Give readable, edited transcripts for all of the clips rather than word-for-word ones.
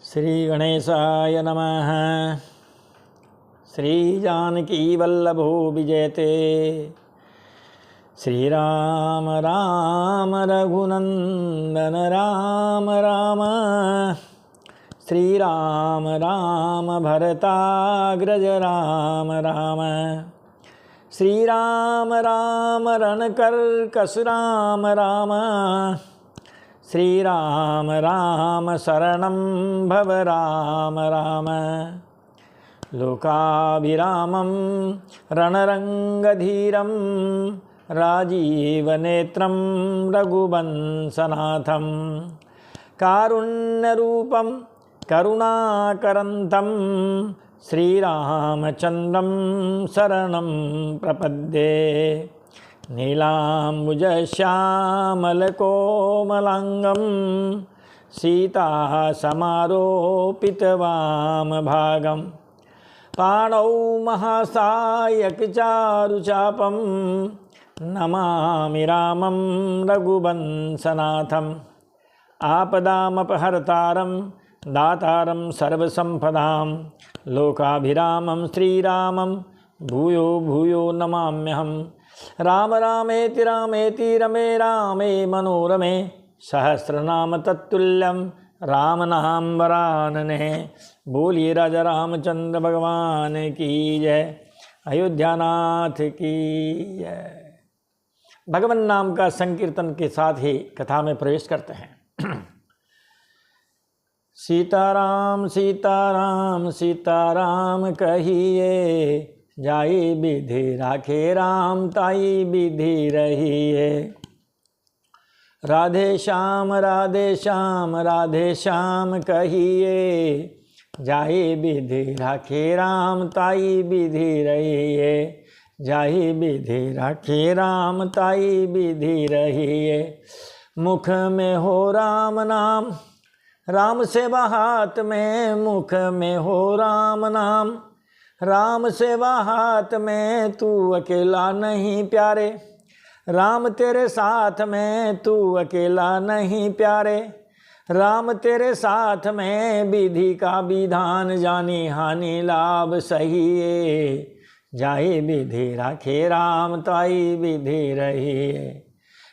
श्री गणेशाय नमः। श्री जानकी वल्लभो विजयते। श्री राम राम रघुनंदन राम राम। श्री राम राम भरताग्रज राम राम। श्री राम राम रणकर्कश राम राम। श्री राम राम शरणं भव राम राम। लोकाभिरामं रणरंगधीरं राजीवनेत्रं रघुवंशनाथं कारुण्यरूपं करुणाकरन्तं श्रीरामचन्द्रं शरणं प्रपद्ये। नीलाम्बुजश्यामलकोमलाङ्गं सीतासमारोपितवामभागं पाणौ महासायकचारुचापं नमामि रामं रघुवंशनाथम्। आपदामपहर्तारं दातारं सर्वसम्पदां लोकाभिरामं श्रीरामं भूयो भूयो नमाम्यहम्। राम रामेति रामेति रमे रामे मनोरमे सहस्रनाम तत्तुल्यं राम नाम वरानने। बोलिए राजा रामचंद्र भगवान की जय, अयोध्यानाथ की जय। भगवान नाम का संकीर्तन के साथ ही कथा में प्रवेश करते हैं। सीताराम सीताराम सीताराम कहिए, जाई विधि राखे राम ताई विधि रहिए। राधे श्याम राधे श्याम कहिए, जाई विधि राखे राम ताई विधि रहिए। जाई विधि राखे राम ताई विधि रहिए। मुख में हो राम नाम, राम सेवा हाथ में। मुख में हो राम नाम, राम सेवा हाथ में। तू अकेला नहीं प्यारे, राम तेरे साथ में। तू अकेला नहीं प्यारे, राम तेरे साथ में। विधि का विधान जानी हानि लाभ सहिए। जाए विधि राखे राम ताई विधि रहिए।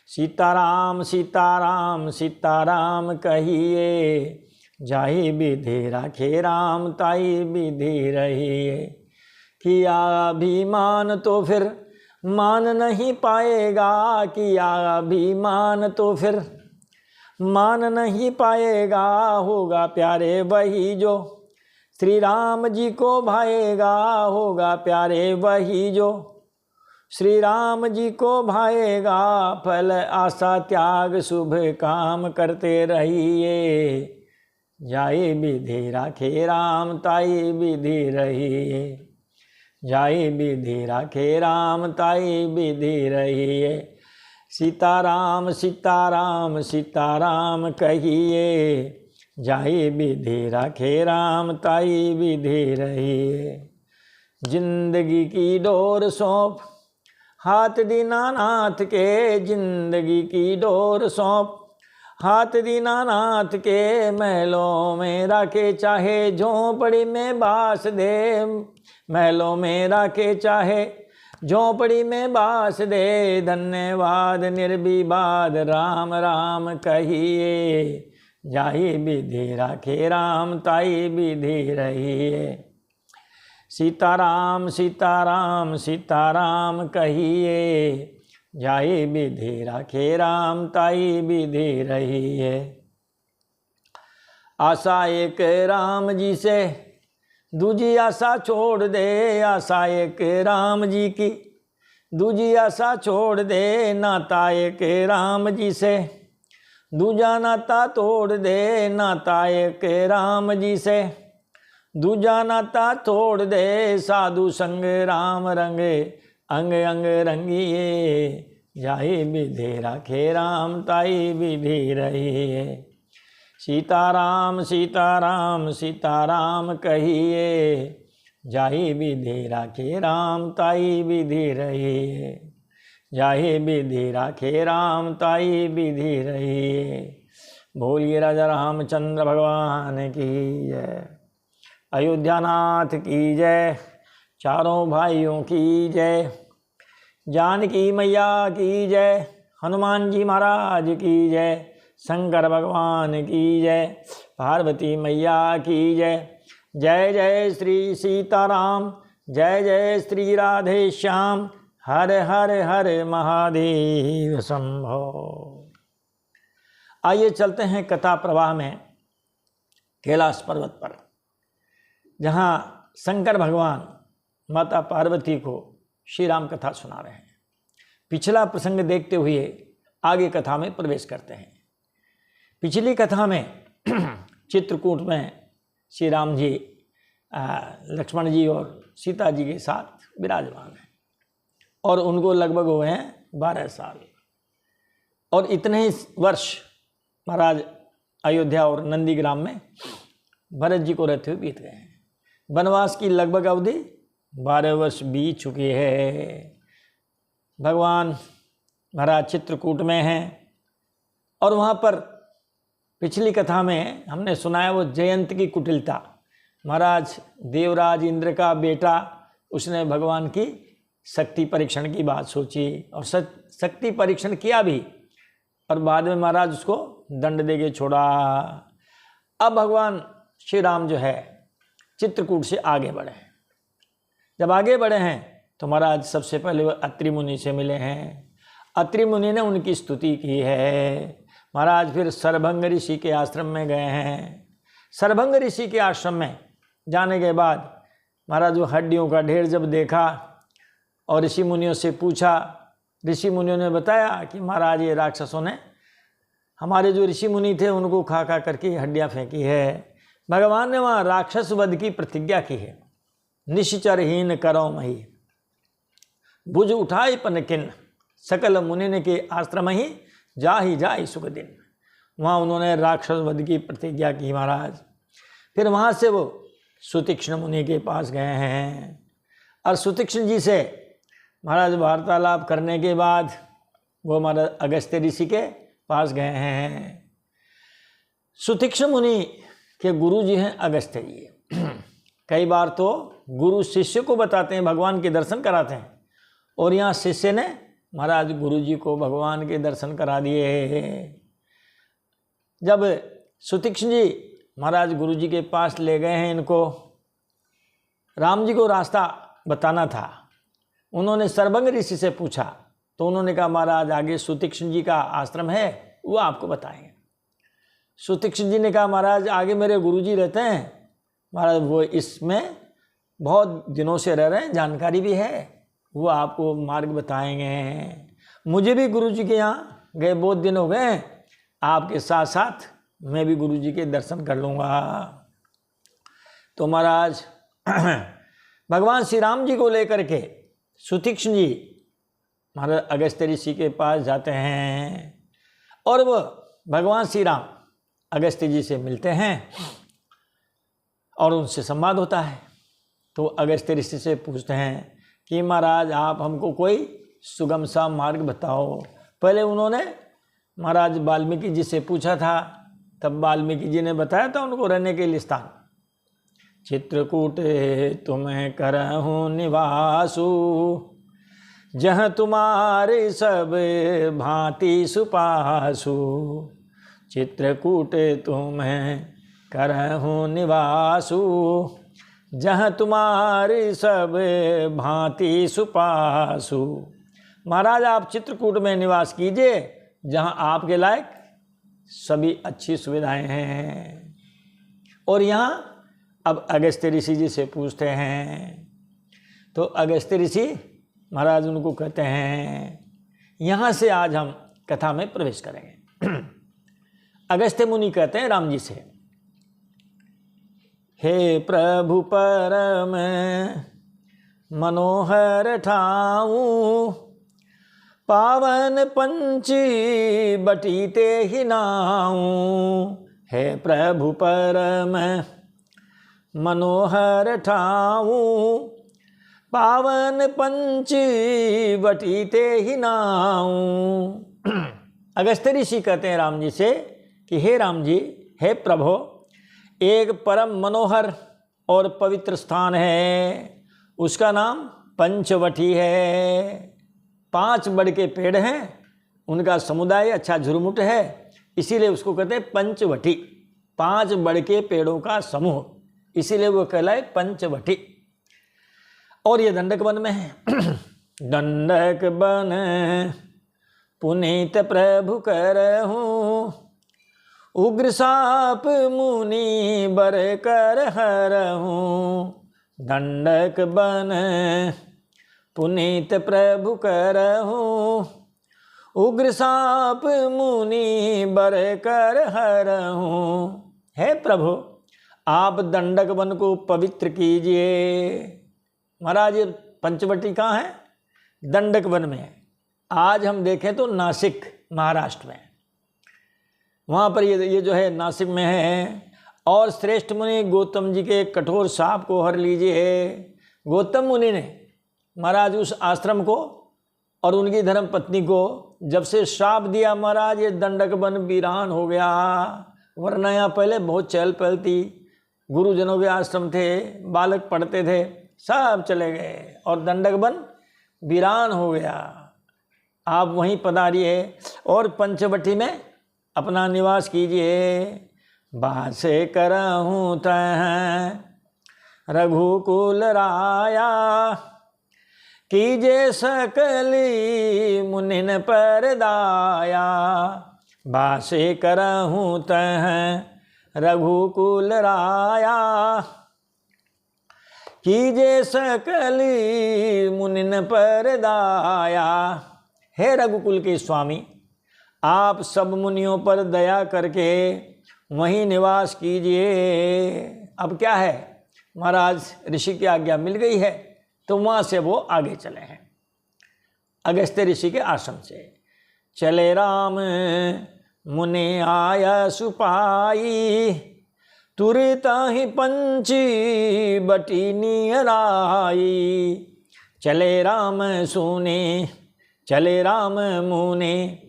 सीताराम सीताराम सीताराम कहिए, जाहि विधि राखे राम ताई विधि रहिए। किया अभिमान तो फिर मान नहीं पाएगा। किया अभिमान तो फिर मान नहीं पाएगा। होगा प्यारे वही जो श्री राम जी को भाएगा। होगा प्यारे वही जो श्री राम जी को भाएगा। फल आशा त्याग शुभ काम करते रहिए। जाए विधि राखे राम ताई विधि रहिए। जाए विधि राखे राम ताई विधि रहिए। सीताराम सीताराम सीताराम कहिए, जाए विधि राखे राम ताई विधि रहिए। जिंदगी की डोर सौंप हाथ दीनानाथ के। जिंदगी की डोर सौंप हाथ दीनानाथ के। महलों में राखे चाहे झोंपड़ी में बास दे। महलों में राखे चाहे झोंपड़ी में बास दे। धन्यवाद निर्विवाद राम राम कहिए। जाहि विधि राखे राम ताई विधि रहिए। सीताराम सीताराम सीताराम कहिए, जाए विधि राखे राम ताई विधि रहिए। आशा एक राम जी से दूजी आशा छोड़ दे। आशा एक राम जी की दूजी आशा छोड़ दे। नाता एक राम जी से दूजा नाता तोड़ दे। नाता एक राम जी से दूजा नाता तोड़ दे। साधु संग राम रंगे अंग अंग रंगिए। जाए विधि राखे राम ताई विधि रहिए। सीताराम सीताराम सीताराम कहिए, जाए विधि राखे राम ताई विधि रहिए। जाए विधि राखे राम ताई विधि रहिए। बोलिए राजा रामचंद्र भगवान की जय। अयोध्यानाथ की जय। चारों भाइयों की जय। जानकी मैया की जय। हनुमान जी महाराज की जय। शंकर भगवान की जय। पार्वती मैया की जय। जय जय श्री सीताराम। जय जय श्री राधे श्याम। हर हर हर महादेव शंभो। आइए चलते हैं कथा प्रवाह में कैलाश पर्वत पर, जहाँ शंकर भगवान माता पार्वती को श्री राम कथा सुना रहे हैं। पिछला प्रसंग देखते हुए आगे कथा में प्रवेश करते हैं। पिछली कथा में चित्रकूट में श्री राम जी लक्ष्मण जी और सीता जी के साथ विराजमान हैं और उनको लगभग हुए हैं 12 साल। और इतने ही वर्ष महाराज अयोध्या और नंदीग्राम में भरत जी को रहते हुए बीत गए हैं। वनवास की लगभग अवधि 12 वर्ष बीत चुकी है। भगवान महाराज चित्रकूट में हैं और वहाँ पर पिछली कथा में हमने सुनाया वो जयंत की कुटिलता। महाराज देवराज इंद्र का बेटा, उसने भगवान की शक्ति परीक्षण की बात सोची और शक्ति परीक्षण किया भी, और बाद में महाराज उसको दंड देके छोड़ा। अब भगवान श्री राम जो है चित्रकूट से आगे बढ़े। जब आगे बढ़े हैं तो महाराज सबसे पहले वो अत्रि मुनि से मिले हैं। अत्रि मुनि ने उनकी स्तुति की है। महाराज फिर सरभंग ऋषि के आश्रम में गए हैं। सरभंग ऋषि के आश्रम में जाने के बाद महाराज वो हड्डियों का ढेर जब देखा और ऋषि मुनियों से पूछा, ऋषि मुनियों ने बताया कि महाराज ये राक्षसों ने हमारे जो ऋषि मुनि थे उनको खा खा करके हड्डियाँ फेंकी है। भगवान ने वहाँ राक्षस वध की प्रतिज्ञा की है। निश्चरहीन करो मही भुज उठाई पनकिन सकल मुनिन के आश्रम ही जाहि सुख दिन। वहाँ उन्होंने राक्षस वध की प्रतिज्ञा की महाराज। फिर वहाँ से वो सुतीक्ष्ण मुनि के पास गए हैं और सुतीक्ष्ण जी से महाराज वार्तालाप करने के बाद वो महाराज अगस्त्य ऋषि के पास गए हैं। सुतीक्ष्ण मुनि के गुरु जी हैं अगस्त्य जी। कई बार तो गुरु शिष्य को बताते हैं, भगवान के दर्शन कराते हैं, और यहाँ शिष्य ने महाराज गुरु जी को भगवान के दर्शन करा दिए। जब सुतीक्ष्ण जी महाराज गुरु जी के पास ले गए हैं, इनको राम जी को रास्ता बताना था। उन्होंने सरभंग ऋषि से पूछा तो उन्होंने कहा महाराज आगे सुतीक्ष्ण जी का आश्रम है, वो आपको बताएंगे। सुतीक्ष्ण जी ने कहा महाराज आगे मेरे गुरु जी रहते हैं, महाराज वो इसमें बहुत दिनों से रह रहे हैं, जानकारी भी है, वो आपको मार्ग बताएंगे। मुझे भी गुरु जी के यहाँ गए बहुत दिन हो गए, आपके साथ साथ मैं भी गुरु जी के दर्शन कर लूँगा। तो महाराज भगवान श्री राम जी को लेकर के सुतीक्ष्ण जी महाराज अगस्त्य ऋषि के पास जाते हैं और वो भगवान श्री राम अगस्त्य जी से मिलते हैं और उनसे संवाद होता है। तो अगस्त्य ऋषि से पूछते हैं कि महाराज आप हमको कोई सुगम सा मार्ग बताओ। पहले उन्होंने महाराज वाल्मीकि जी से पूछा था, तब वाल्मीकि जी ने बताया था उनको रहने के लिए स्थान। चित्रकूट तुम्हें करहूँ निवासु, जहाँ तुम्हारे सब भांति सुपासु। चित्रकूट तुम्हें करहूँ निवासु, जहाँ तुम्हारे सब भांति सुपासु। महाराज आप चित्रकूट में निवास कीजिए, जहाँ आपके लायक सभी अच्छी सुविधाएं हैं। और यहाँ अब अगस्त्य ऋषि जी से पूछते हैं, तो अगस्त्य ऋषि महाराज उनको कहते हैं, यहाँ से आज हम कथा में प्रवेश करेंगे। अगस्त्य मुनि कहते हैं राम जी से, हे प्रभु परम मनोहर ठाऊं, पावन पंची बटीते ही नाऊं। हे प्रभु परम मनोहर ठाऊं, पावन पंची बटीते ही नाऊं। अगस्त्य ऋषि कहते हैं राम जी से कि हे राम जी, हे प्रभु, एक परम मनोहर और पवित्र स्थान है, उसका नाम पंचवटी है। 5 बड़ के पेड़ हैं, उनका समुदाय अच्छा झुरमुट है, इसीलिए उसको कहते हैं पंचवटी। 5 बड़ के पेड़ों का समूह, इसीलिए वो कहलाए पंचवटी। और ये दंडक वन में है। दंडक बन पुनीत प्रभु करहूँ, उग्र साप मुनि बर कर हरहूँ। दंडक बन पुनीत प्रभु करहूँ, उग्र साप मुनि बर कर हरहूँ। हे प्रभु, आप दंडक वन को पवित्र कीजिए। महाराज, ये पंचवटी कहाँ है? दंडक वन में है। आज हम देखें तो नासिक महाराष्ट्र में, वहाँ पर ये जो है नासिक में है। और श्रेष्ठ मुनि गौतम जी के कठोर शाप को हर लीजिए। गौतम मुनि ने महाराज उस आश्रम को और उनकी धर्म पत्नी को जब से श्राप दिया, महाराज ये दंडक वन वीरान हो गया। वरना यहाँ पहले बहुत चहल पहल थी, गुरुजनों के आश्रम थे, बालक पढ़ते थे, सब चले गए और दंडक वन वीरान हो गया। आप वहीं पधारिए और पंचवटी में अपना निवास कीजिए। बासे करहूँ तह रघुकुल राया, कीजे सकली मुनिन पर दाया। बासे करहूँ तह रघुकुल राया, कीजे सकली मुनिन पर दाया। हे रघुकुल के स्वामी, आप सब मुनियों पर दया करके वहीं निवास कीजिए। अब क्या है महाराज, ऋषि की आज्ञा मिल गई है तो वहाँ से वो आगे चले हैं। अगस्त्य ऋषि के आश्रम से चले राम मुनि आया सुपाई, तुरता ही पंची बटी नियराई। चले राम सुने, चले राम मुनि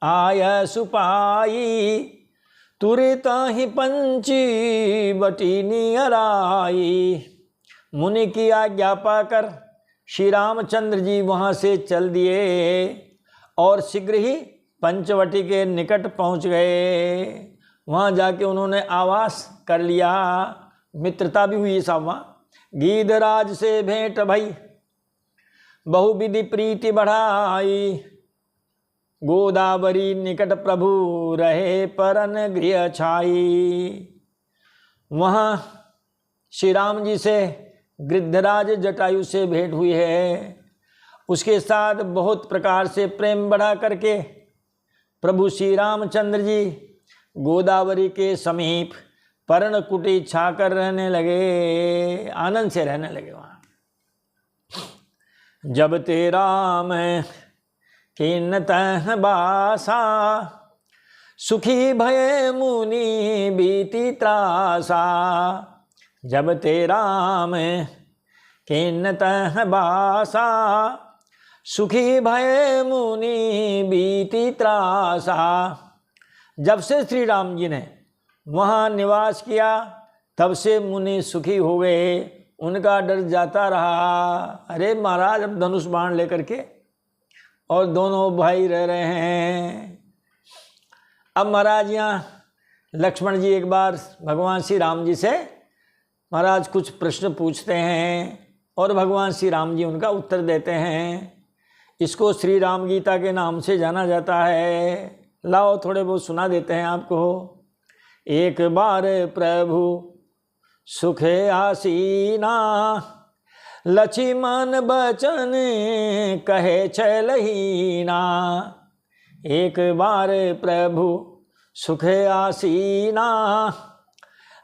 आया सुपाई, तुरता ही पंची बटी नियराई। मुनि की आज्ञा पाकर श्री रामचंद्र जी वहाँ से चल दिए और शीघ्र ही पंचवटी के निकट पहुँच गए। वहाँ जाके उन्होंने आवास कर लिया, मित्रता भी हुई सब वहाँ। गीधराज से भेंट भई, बहुविधि प्रीति बढ़ाई। गोदावरी निकट प्रभु रहे परन गृह छाई। वहाँ श्री राम जी से गृद्धराज जटायु से भेंट हुई है। उसके साथ बहुत प्रकार से प्रेम बढ़ा करके प्रभु श्री रामचंद्र जी गोदावरी के समीप पर्णकुटी छाकर रहने लगे, आनंद से रहने लगे वहाँ। जब ते राम खिन्नतः बासा, सुखी भय मुनि बीती त्रासा। जब ते राम खिन्नतः बासा, सुखी भय मुनि बीती त्रासा। जब से श्री राम जी ने वहाँ निवास किया तब से मुनि सुखी हो गए, उनका डर जाता रहा। अरे महाराज, अब धनुष बाण लेकर के और दोनों भाई रह रहे हैं। अब महाराज यहाँ लक्ष्मण जी एक बार भगवान श्री राम जी से महाराज कुछ प्रश्न पूछते हैं और भगवान श्री राम जी उनका उत्तर देते हैं। इसको श्री राम गीता के नाम से जाना जाता है। लाओ थोड़े बहुत सुना देते हैं आपको। एक बार प्रभु सुखे आसीना, लक्ष्मण बचन कहे चलहीना। एक बार प्रभु सुखे आसीना,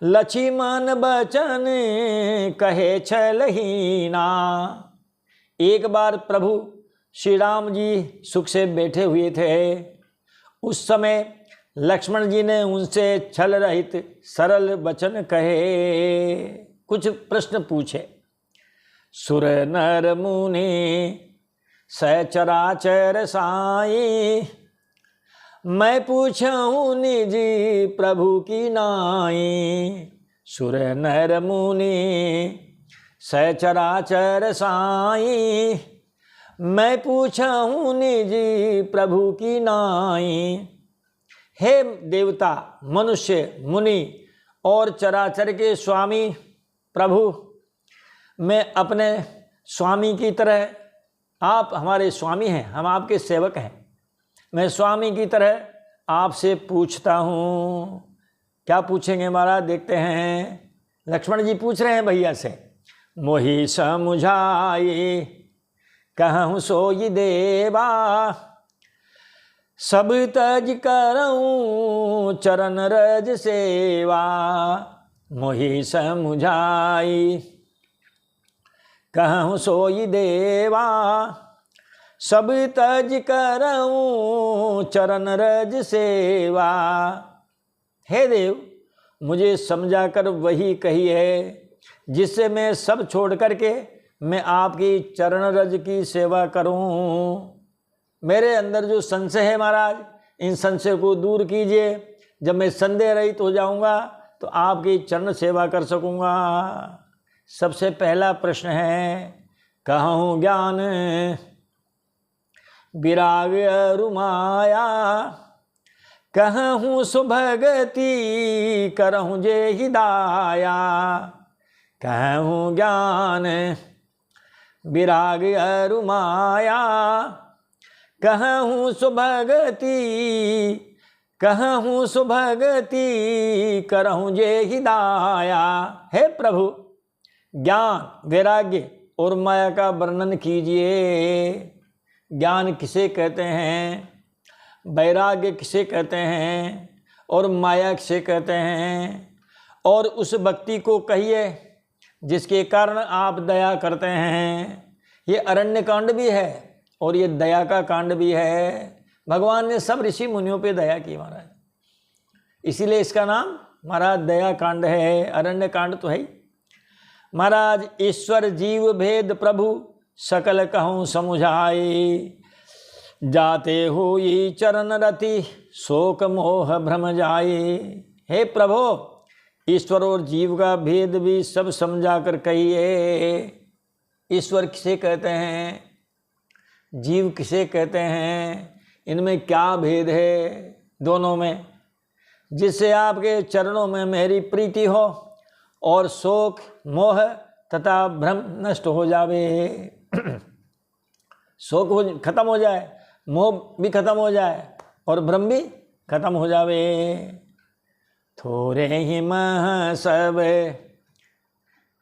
लक्ष्मण बचन कहे चलहीना। एक बार प्रभु श्री राम जी सुख से बैठे हुए थे। उस समय लक्ष्मण जी ने उनसे छल रहित सरल वचन कहे, कुछ प्रश्न पूछे। सुर नर मुनि सहचराचर साई, मैं पूछूं निज प्रभु की नाई, सुर नर मुनि सचराचर साई। मैं पूछूं निज प्रभु की नाई। हे देवता, मनुष्य, मुनि और चराचर के स्वामी प्रभु, मैं अपने स्वामी की तरह, आप हमारे स्वामी हैं, हम आपके सेवक हैं, मैं स्वामी की तरह आपसे पूछता हूँ। क्या पूछेंगे महाराज, देखते हैं। लक्ष्मण जी पूछ रहे हैं भैया से। मोहि समुझाई कहूँ सोई देवा, सब तज करऊँ चरण रज सेवा। मोहि समुझाई कहूँ सोई देवा, सब तज करऊँ चरण रज सेवा। हे देव, मुझे समझा कर वही कही है जिससे मैं सब छोड़ करके मैं आपकी चरण रज की सेवा करूं। मेरे अंदर जो संशय है महाराज, इन संशय को दूर कीजिए। जब मैं संदेह रहित हो जाऊंगा तो आपकी चरण सेवा कर सकूंगा। सबसे पहला प्रश्न है, कहूँ ज्ञान विराग अरुमाया, कहूँ सुभगति करहूँ जे हिदाया। कहूँ ज्ञान विराग अरुमाया, कहूँ सुभगति, कहूँ सुभगति करहूँ जे हिदाया। हे प्रभु, ज्ञान, वैराग्य और माया का वर्णन कीजिए। ज्ञान किसे कहते हैं, वैराग्य किसे कहते हैं और माया किसे कहते हैं। और उस भक्ति को कहिए जिसके कारण आप दया करते हैं। ये अरण्य कांड भी है और ये दया का कांड भी है। भगवान ने सब ऋषि मुनियों पे दया की महाराज, इसीलिए इसका नाम महाराज दया कांड है। अरण्य कांड तो है ही महाराज। ईश्वर जीव भेद प्रभु सकल कहूँ समुझाई, जाते हो ये चरण रति शोक मोह भ्रम जाए। हे प्रभु, ईश्वर और जीव का भेद भी सब समझा कर कहिए। ईश्वर किसे कहते हैं, जीव किसे कहते हैं, इनमें क्या भेद है दोनों में, जिससे आपके चरणों में मेरी प्रीति हो और शोक मोह तथा भ्रम नष्ट हो जावे। शोक खत्म हो जाए, मोह भी खत्म हो जाए और भ्रम भी खत्म हो जावे। थोरे ही मह सब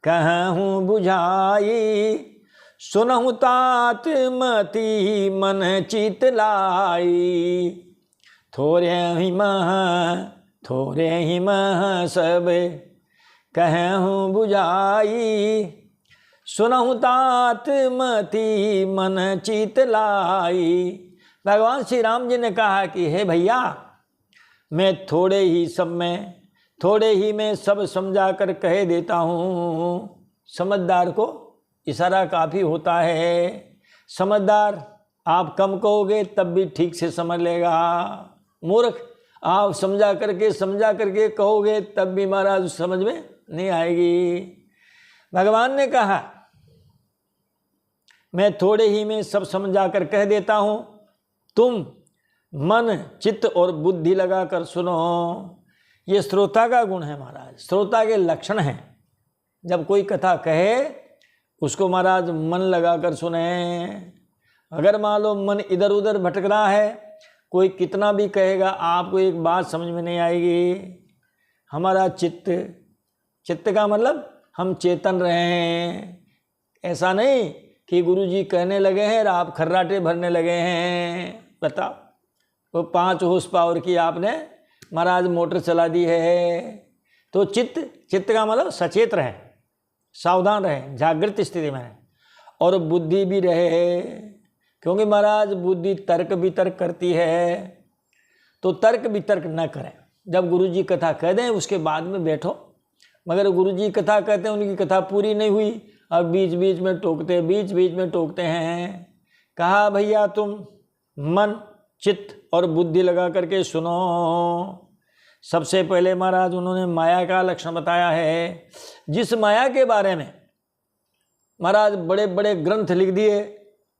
कहूँ बुझाई, सुनहु तात मति मन चित लाई। थोरे ही मह सब कहूँ बुझाई, सुनहु तात मति मन चित लाई। भगवान श्री राम जी ने कहा कि हे भैया, मैं थोड़े ही में सब समझा कर कह देता हूँ। समझदार को इशारा काफ़ी होता है। समझदार आप कम कहोगे तब भी ठीक से समझ लेगा। मूर्ख आप समझा करके कहोगे तब भी महाराज समझ में नहीं आएगी। भगवान ने कहा मैं थोड़े ही में सब समझा कर कह देता हूँ, तुम मन चित्त और बुद्धि लगा कर सुनो। ये श्रोता का गुण है महाराज, श्रोता के लक्षण हैं। जब कोई कथा कहे उसको महाराज मन लगा कर सुने। अगर मान लो मन इधर उधर भटक रहा है, कोई कितना भी कहेगा आपको एक बात समझ में नहीं आएगी। हमारा चित्त का मतलब हम चेतन रहे हैं। ऐसा नहीं कि गुरुजी कहने लगे हैं और आप खर्राटे भरने लगे हैं। बताओ, वो 5 हॉर्स पावर की आपने महाराज मोटर चला दी है। तो चित्त का मतलब सचेत रहे, सावधान रहे, जागृत स्थिति में रहे और बुद्धि भी रहे। क्योंकि महाराज बुद्धि तर्क वितर्क करती है, तो तर्क वितर्क न करें। जब गुरुजी कथा कह दें उसके बाद में बैठो। मगर गुरुजी कथा कहते हैं, उनकी कथा पूरी नहीं हुई और बीच बीच में टोकते हैं। कहा भैया तुम मन चित्त और बुद्धि लगा करके सुनो। सबसे पहले महाराज उन्होंने माया का लक्षण बताया है। जिस माया के बारे में महाराज बड़े बड़े ग्रंथ लिख दिए,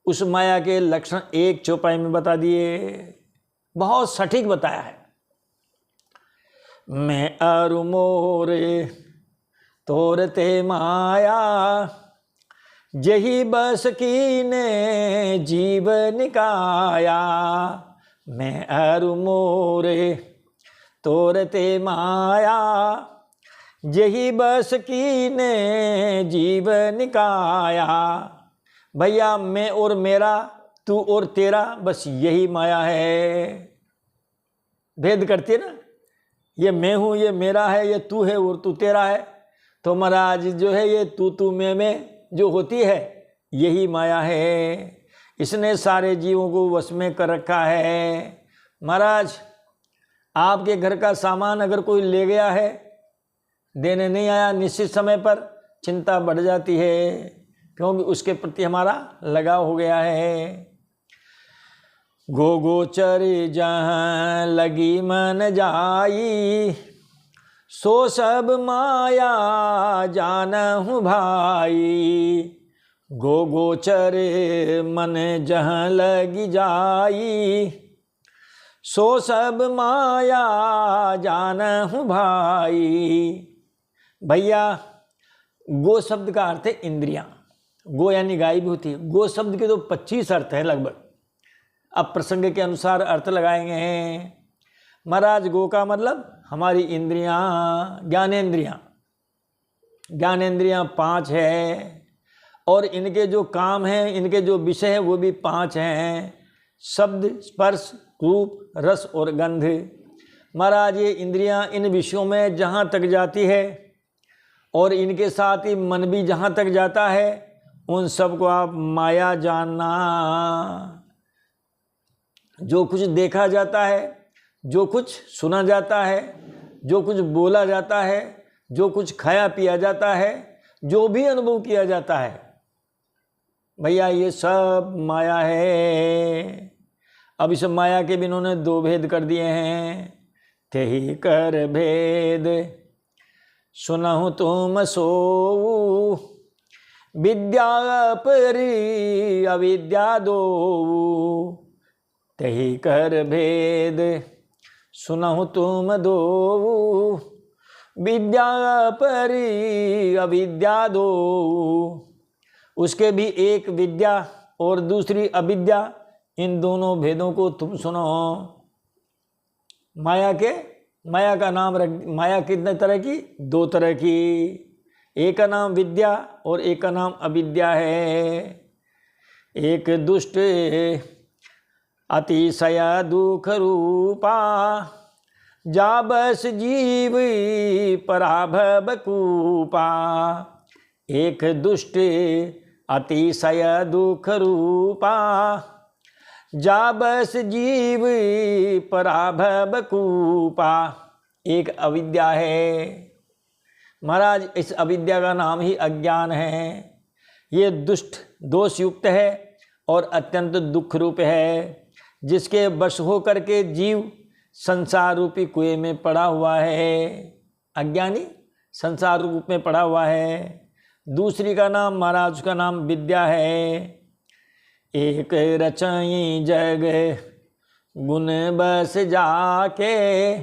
उस माया के लक्षण एक चौपाई में बता दिए, बहुत सटीक बताया है। मैं अरु मोरे तोरते माया, जही बस कीने जीव निकाया। मैं अरु मोरे तोरते माया, जही बस कीने जीव निकाया। भैया मैं और मेरा, तू और तेरा, बस यही माया है। भेद करती है ना, ये मैं हूँ, ये मेरा है, ये तू है और तू तेरा है। तो महाराज जो है ये तू मैं जो होती है, यही माया है। इसने सारे जीवों को वश में कर रखा है। महाराज आपके घर का सामान अगर कोई ले गया है, देने नहीं आया निश्चित समय पर, चिंता बढ़ जाती है, क्योंकि उसके प्रति हमारा लगाव हो गया है। गोचर जहाँ लगी मन जाई, सो सब माया जानहु भाई। गोचर मन जहाँ लगी जाई, सो सब माया जानहु भाई। भैया गो शब्द का अर्थ है इंद्रियां। गो यानी गाय भी होती है। गो शब्द के तो 25 अर्थ हैं लगभग। अब प्रसंग के अनुसार अर्थ लगाएंगे हैं। महाराज गो का मतलब हमारी इंद्रियां, ज्ञानेंद्रियां। ज्ञानेंद्रियां 5 है और इनके जो काम हैं, इनके जो विषय हैं वो भी 5 हैं। शब्द, स्पर्श, रूप, रस और गंध। महाराज ये इंद्रियां इन विषयों में जहाँ तक जाती है और इनके साथ ही मन भी जहाँ तक जाता है, उन सब को आप माया जानना। जो कुछ देखा जाता है, जो कुछ सुना जाता है, जो कुछ बोला जाता है, जो कुछ खाया पिया जाता है, जो भी अनुभव किया जाता है, भैया ये सब माया है। अब इस माया के भी इन्होंने 2 भेद कर दिए हैं। तेहि कर भेद सुनहु तुम सोऊ, विद्या परी अविद्या दो। तेहि कर भेद सुनहु तुम दो, विद्या परी अविद्या दो। उसके भी एक विद्या और दूसरी अविद्या, इन दोनों भेदों को तुम सुनो। माया का नाम रख, माया कितने तरह की? 2 तरह की। एक का नाम विद्या और एक का नाम अविद्या है। एक दुष्ट अतिशय दुख रूपा, जा बस जीव पराभव कूपा। एक दुष्ट अतिशय दुख रूपा, जा बस जीव पराभव कूपा। एक अविद्या है। महाराज इस अविद्या का नाम ही अज्ञान है। ये दुष्ट, दोष युक्त है और अत्यंत दुख रूप है, जिसके वश हो करके जीव संसार रूपी कुएं में पड़ा हुआ है। अज्ञानी संसार रूप में पड़ा हुआ है। दूसरी का नाम महाराज, उसका नाम विद्या है। एक रचई जग गुण बस जाके,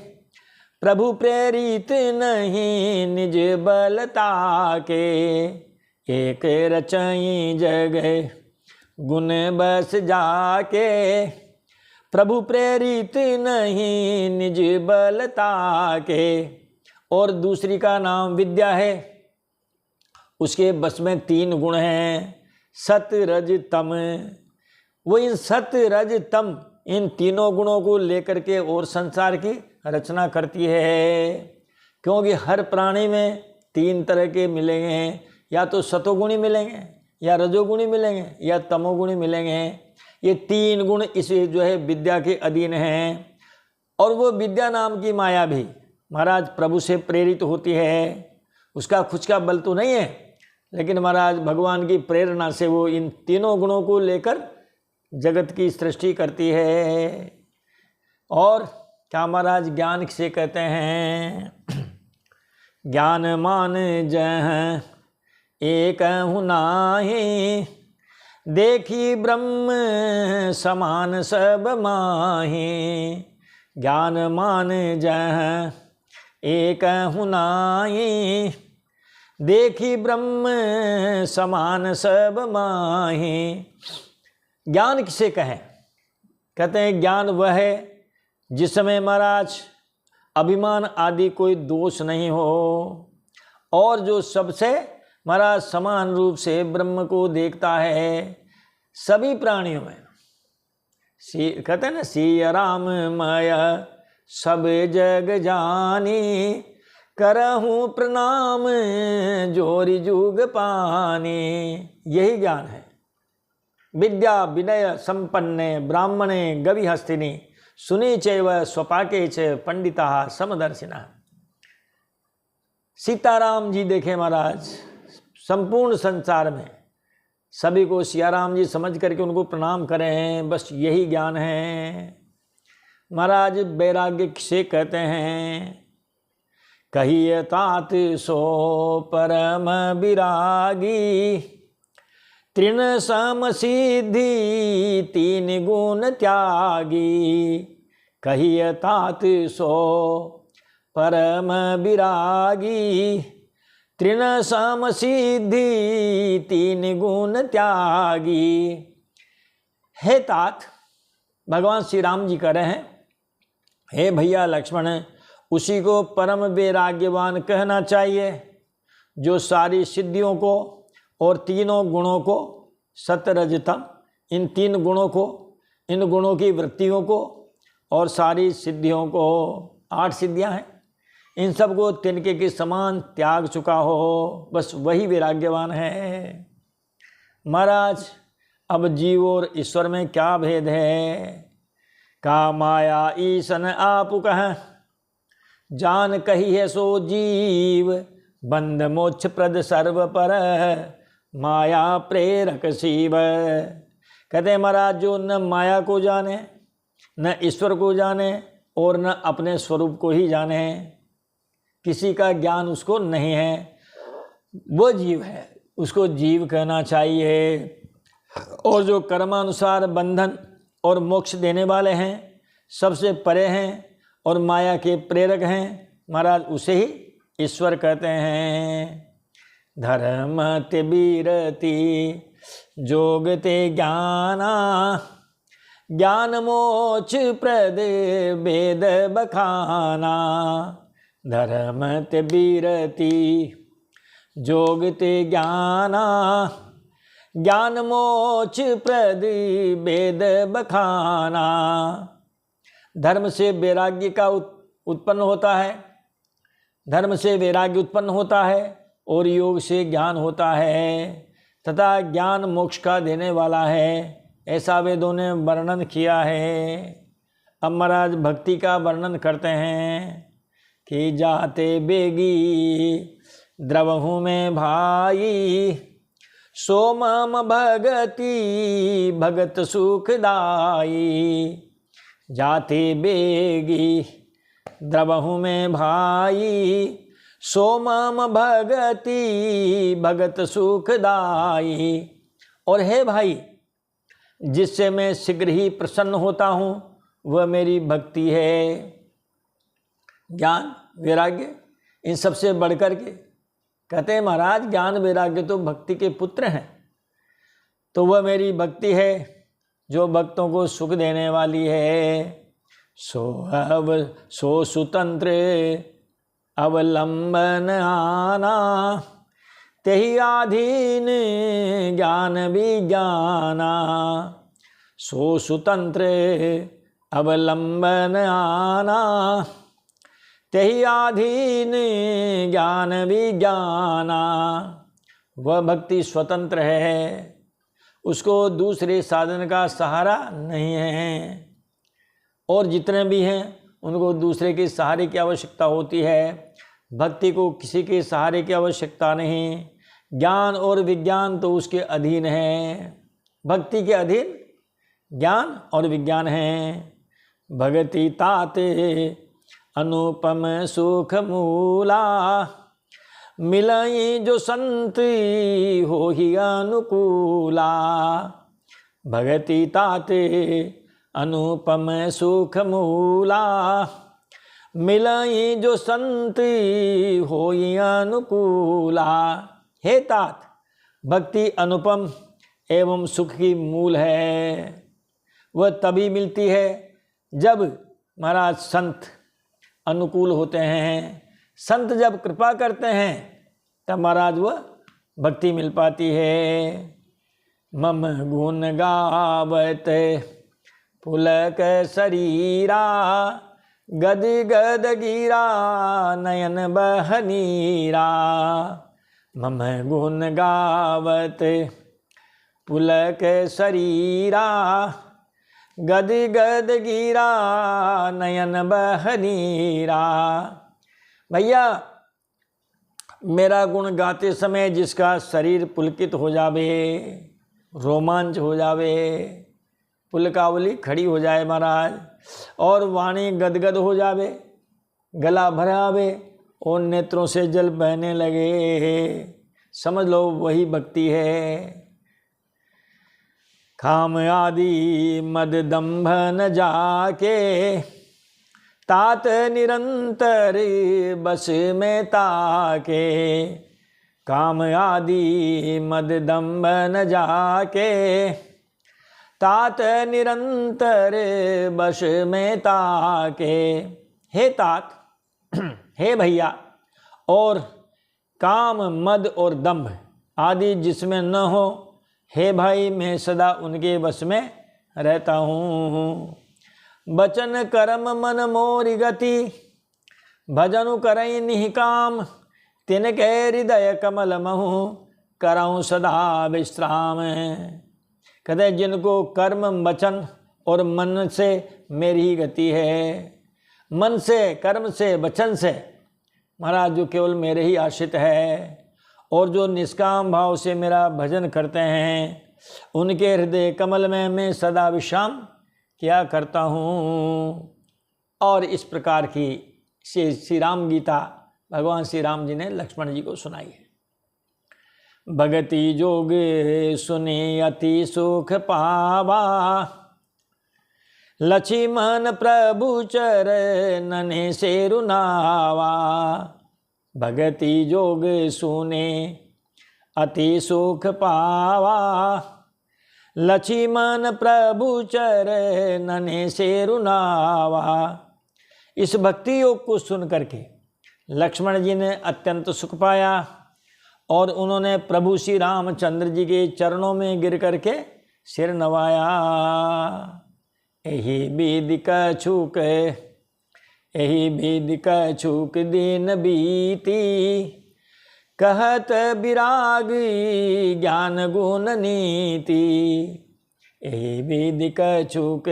प्रभु प्रेरित नहीं निज बलता के। एक रचई जग गुण बस जाके, प्रभु प्रेरित नहीं निज बलता के। और दूसरी का नाम विद्या है। उसके बस में 3 गुण हैं, सत रज तम। वो इन सत रज तम, इन तीनों गुणों को लेकर के और संसार की रचना करती है। क्योंकि हर प्राणी में 3 तरह के मिलेंगे, या तो सतोगुणी मिलेंगे, या रजोगुणी मिलेंगे, या तमोगुणी मिलेंगे। ये 3 गुण इस जो है विद्या के अधीन हैं। और वो विद्या नाम की माया भी महाराज प्रभु से प्रेरित होती है। उसका खुद का बल तो नहीं है, लेकिन महाराज भगवान की प्रेरणा से वो इन तीनों गुणों को लेकर जगत की सृष्टि करती है। और क्या महाराज ज्ञान किसे कहते हैं? ज्ञान मान जह एक हूँ नाहि, देखी ब्रह्म समान सब माहि। ज्ञान मान जह एक हूँ नाहि, देखी ब्रह्म समान सब माहि। ज्ञान किसे कहें? कहते हैं ज्ञान वह है जिसमें महाराज अभिमान आदि कोई दोष नहीं हो, और जो सबसे महाराज समान रूप से ब्रह्म को देखता है सभी प्राणियों में। कहते हैं ना, सिया राम माया सब जग जानी, करहूँ प्रणाम जोरी जुग पानी। यही ज्ञान है। विद्या विनय संपन्ने ब्राह्मणे गवि हस्तिनी, सुनी चैव स्वपाके च पंडिता समदर्शिना। सीताराम जी देखे महाराज, संपूर्ण संसार में सभी को सियाराम जी समझ करके उनको प्रणाम करें, बस यही ज्ञान है। महाराज वैराग्य किसे कहते हैं? कहिए तात सो परम विरागी, तृण सम सिद्धि तीन गुण त्यागी। कहिए तात सो परम विरागी, तृण सम सिद्धि तीन गुण त्यागी। हे तात, भगवान श्री राम जी कह रहे हैं, हे भैया लक्ष्मण, उसी को परम वैराग्यवान कहना चाहिए जो सारी सिद्धियों को और तीनों गुणों को, सत रज तम, इन तीन गुणों को, इन गुणों की वृत्तियों को और सारी सिद्धियों को, 8 सिद्धियां हैं, इन सब को तिनके के समान त्याग चुका हो, बस वही वैराग्यवान है। महाराज अब जीव और ईश्वर में क्या भेद है? का माया ईसन आप कह, जान कही है सो जीव, बंध मोक्ष प्रद सर्व पर, माया प्रेरक शिव। कहते हैं महाराज, जो न माया को जाने, न ईश्वर को जाने और न अपने स्वरूप को ही जाने, किसी का ज्ञान उसको नहीं है, वो जीव है, उसको जीव कहना चाहिए। और जो कर्मानुसार बंधन और मोक्ष देने वाले हैं, सबसे परे हैं और माया के प्रेरक हैं, महाराज उसे ही ईश्वर कहते हैं। धर्म ते बीरति जोगते ज्ञाना, ज्ञान मोक्ष प्रद वेद बखाना। धर्म ते बीरति जोगते ज्ञाना, ज्ञान मोक्ष प्रद वेद बखाना। धर्म से वैराग्य का उत्पन्न होता है, धर्म से वैराग्य उत्पन्न होता है और योग से ज्ञान होता है, तथा ज्ञान मोक्ष का देने वाला है, ऐसा वेदों ने वर्णन किया है। अब महाराज भक्ति का वर्णन करते हैं कि जाते बेगी द्रवहूँ में भाई, सो मम भगति भगत सुखदाई। जाते बेगी द्रवहूँ में भाई, सो मम भगति भगत सुखदाई। और हे भाई, जिससे मैं शीघ्र ही प्रसन्न होता हूँ वह मेरी भक्ति है। ज्ञान वैराग्य इन सबसे बढ़कर के, कहते हैं महाराज ज्ञान वैराग्य तो भक्ति के पुत्र हैं, तो वह मेरी भक्ति है जो भक्तों को सुख देने वाली है। सो सुतंत्र अवलंबन आना, तेहि आधीन ज्ञान विज्ञाना। सो सुतंत्र अवलंबन आना, तेहि आधीन ज्ञान विज्ञाना। वह भक्ति स्वतंत्र है, उसको दूसरे साधन का सहारा नहीं है, और जितने भी हैं उनको दूसरे के सहारे की आवश्यकता होती है। भक्ति को किसी के सहारे की आवश्यकता नहीं। ज्ञान और विज्ञान तो उसके अधीन है, भक्ति के अधीन ज्ञान और विज्ञान हैं। भगति ताते अनुपम सुख मूला। मिलई जो संत हो ही अनुकूला। भगति ताते अनुपम सुख मूला। मिलई जो संत हो ही अनुकूला। हे तात, भक्ति अनुपम एवं सुख की मूल है। वह तभी मिलती है जब महाराज संत अनुकूल होते हैं। संत जब कृपा करते हैं तब महाराज वह भक्ति मिल पाती है। मम गुण गावत पुलक शरीरा। गद गद गिरा नयन बहनीरा। मम गुण गावत पुलक शरीरा। गद गद गिरा नयन बहनीरा। भैया, मेरा गुण गाते समय जिसका शरीर पुलकित हो जावे, रोमांच हो जावे, पुलकावली खड़ी हो जाए महाराज, और वाणी गदगद हो जावे, गला भरावे और नेत्रों से जल बहने लगे, समझ लो वही भक्ति है। काम आदि मद दंभ न जाके। तात निरंतर बस में ताके। काम आदि मद दंभ न जाके। तात निरंतर बस में ताके। हे तात, हे भैया, और काम मद और दंभ आदि जिसमें न हो, हे भाई मैं सदा उनके वश में रहता हूँ। बचन कर्म मन मोरि गति। भजनु करई निहिकाम। तिनके हृदय कमल महु कराऊँ सदा विश्राम। कहते जिनको कर्म वचन और मन से मेरी ही गति है, मन से, कर्म से, वचन से महाराज जो केवल मेरे ही आश्रित है, और जो निष्काम भाव से मेरा भजन करते हैं, उनके हृदय कमल में मैं सदा विश्राम किया करता हूँ। और इस प्रकार की श्री राम गीता भगवान श्री राम जी ने लक्ष्मण जी को सुनाई है। भगति जोग सुने अति सुख पावा। लक्ष्मण प्रभु चरणन से रुनावा। भगति जोग सुने अति सुख पावा। लक्ष्मण प्रभु चरणन से रुनावा। इस भक्ति योग को सुन करके लक्ष्मण जी ने अत्यंत सुख पाया, और उन्होंने प्रभु श्री रामचंद्र जी के चरणों में गिर करके सिर नवाया। यही विधि कछुक, यही विधि कछुक दिन बीती। कहत विराग ज्ञान गुण नीति। यही विधि कछुक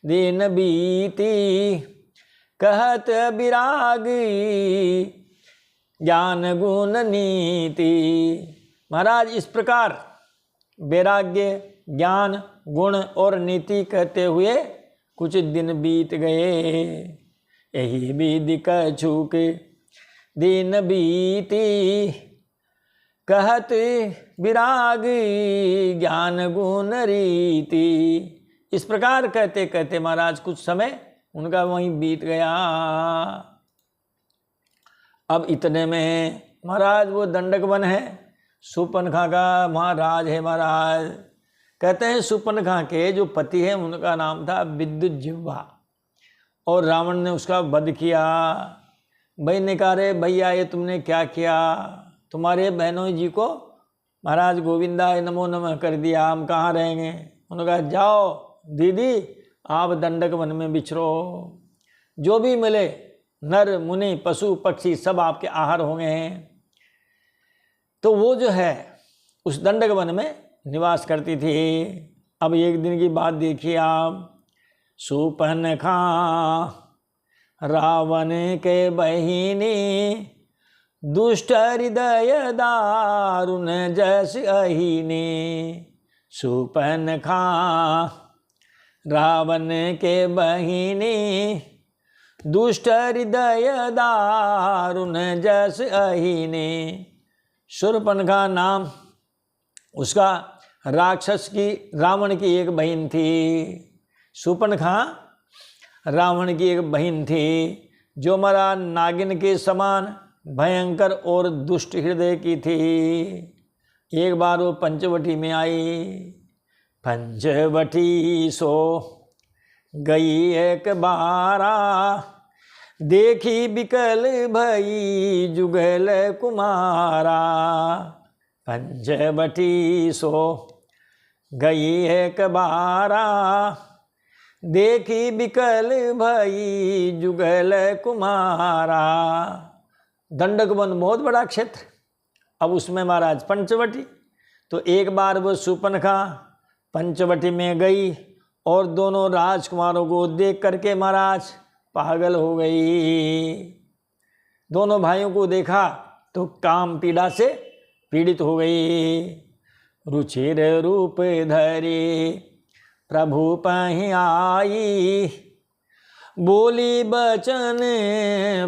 दिन बीती। कहत विराग ज्ञान गुण नीति। महाराज इस प्रकार वैराग्य, ज्ञान, गुण और नीति कहते हुए कुछ दिन बीत गए। यही विधि कछुक दिन बीती। कहत विराग ज्ञान गुण रीति। इस प्रकार कहते कहते महाराज कुछ समय उनका वहीं बीत गया। अब इतने में महाराज वो दंडक वन है, शूर्पणखा का महाराज है महाराज। कहते हैं शूर्पणखा के जो पति है उनका नाम था विद्युज्जिह्वा, और रावण ने उसका वध किया। भाई ने कहा रे भैया ये तुमने क्या किया, तुम्हारे बहनों जी को महाराज गोविंदा नमो नमः कर दिया, हम कहाँ रहेंगे। उन्होंने कहा जाओ दीदी आप दंडक वन में बिचरो, जो भी मिले नर मुनि पशु पक्षी सब आपके आहार होंगे हैं। तो वो जो है उस दंडक वन में निवास करती थी। अब एक दिन की बात देखिए आप। शूर्पणखा रावण के बहिनी। दुष्ट हृदय दारुण जस अहिनी। शूर्पणखा रावण के बहिनी, दुष्ट हृदय दारुण जस अहिने। शूर्पणखा नाम उसका राक्षस की, रावण की एक बहन थी। शूर्पणखा रावण की एक बहन थी, जो मरा नागिन के समान भयंकर और दुष्ट हृदय की थी। एक बार वो पंचवटी में आई। पंचवटी सो गई एक बारा, देखी बिकल भई जुगल कुमारा। पंचवटी सो गई एक बारा, देखी बिकल भई जुगल कुमारा। दंडक वन बहुत बड़ा क्षेत्र, अब उसमें महाराज पंचवटी। तो एक बार वो शूर्पणखा पंचवटी में गई और दोनों राजकुमारों को देख करके महाराज पागल हो गई। दोनों भाइयों को देखा तो काम पीड़ा से पीड़ित हो गई। रुचिर रूप धरी प्रभु पहि आई, बोली बचन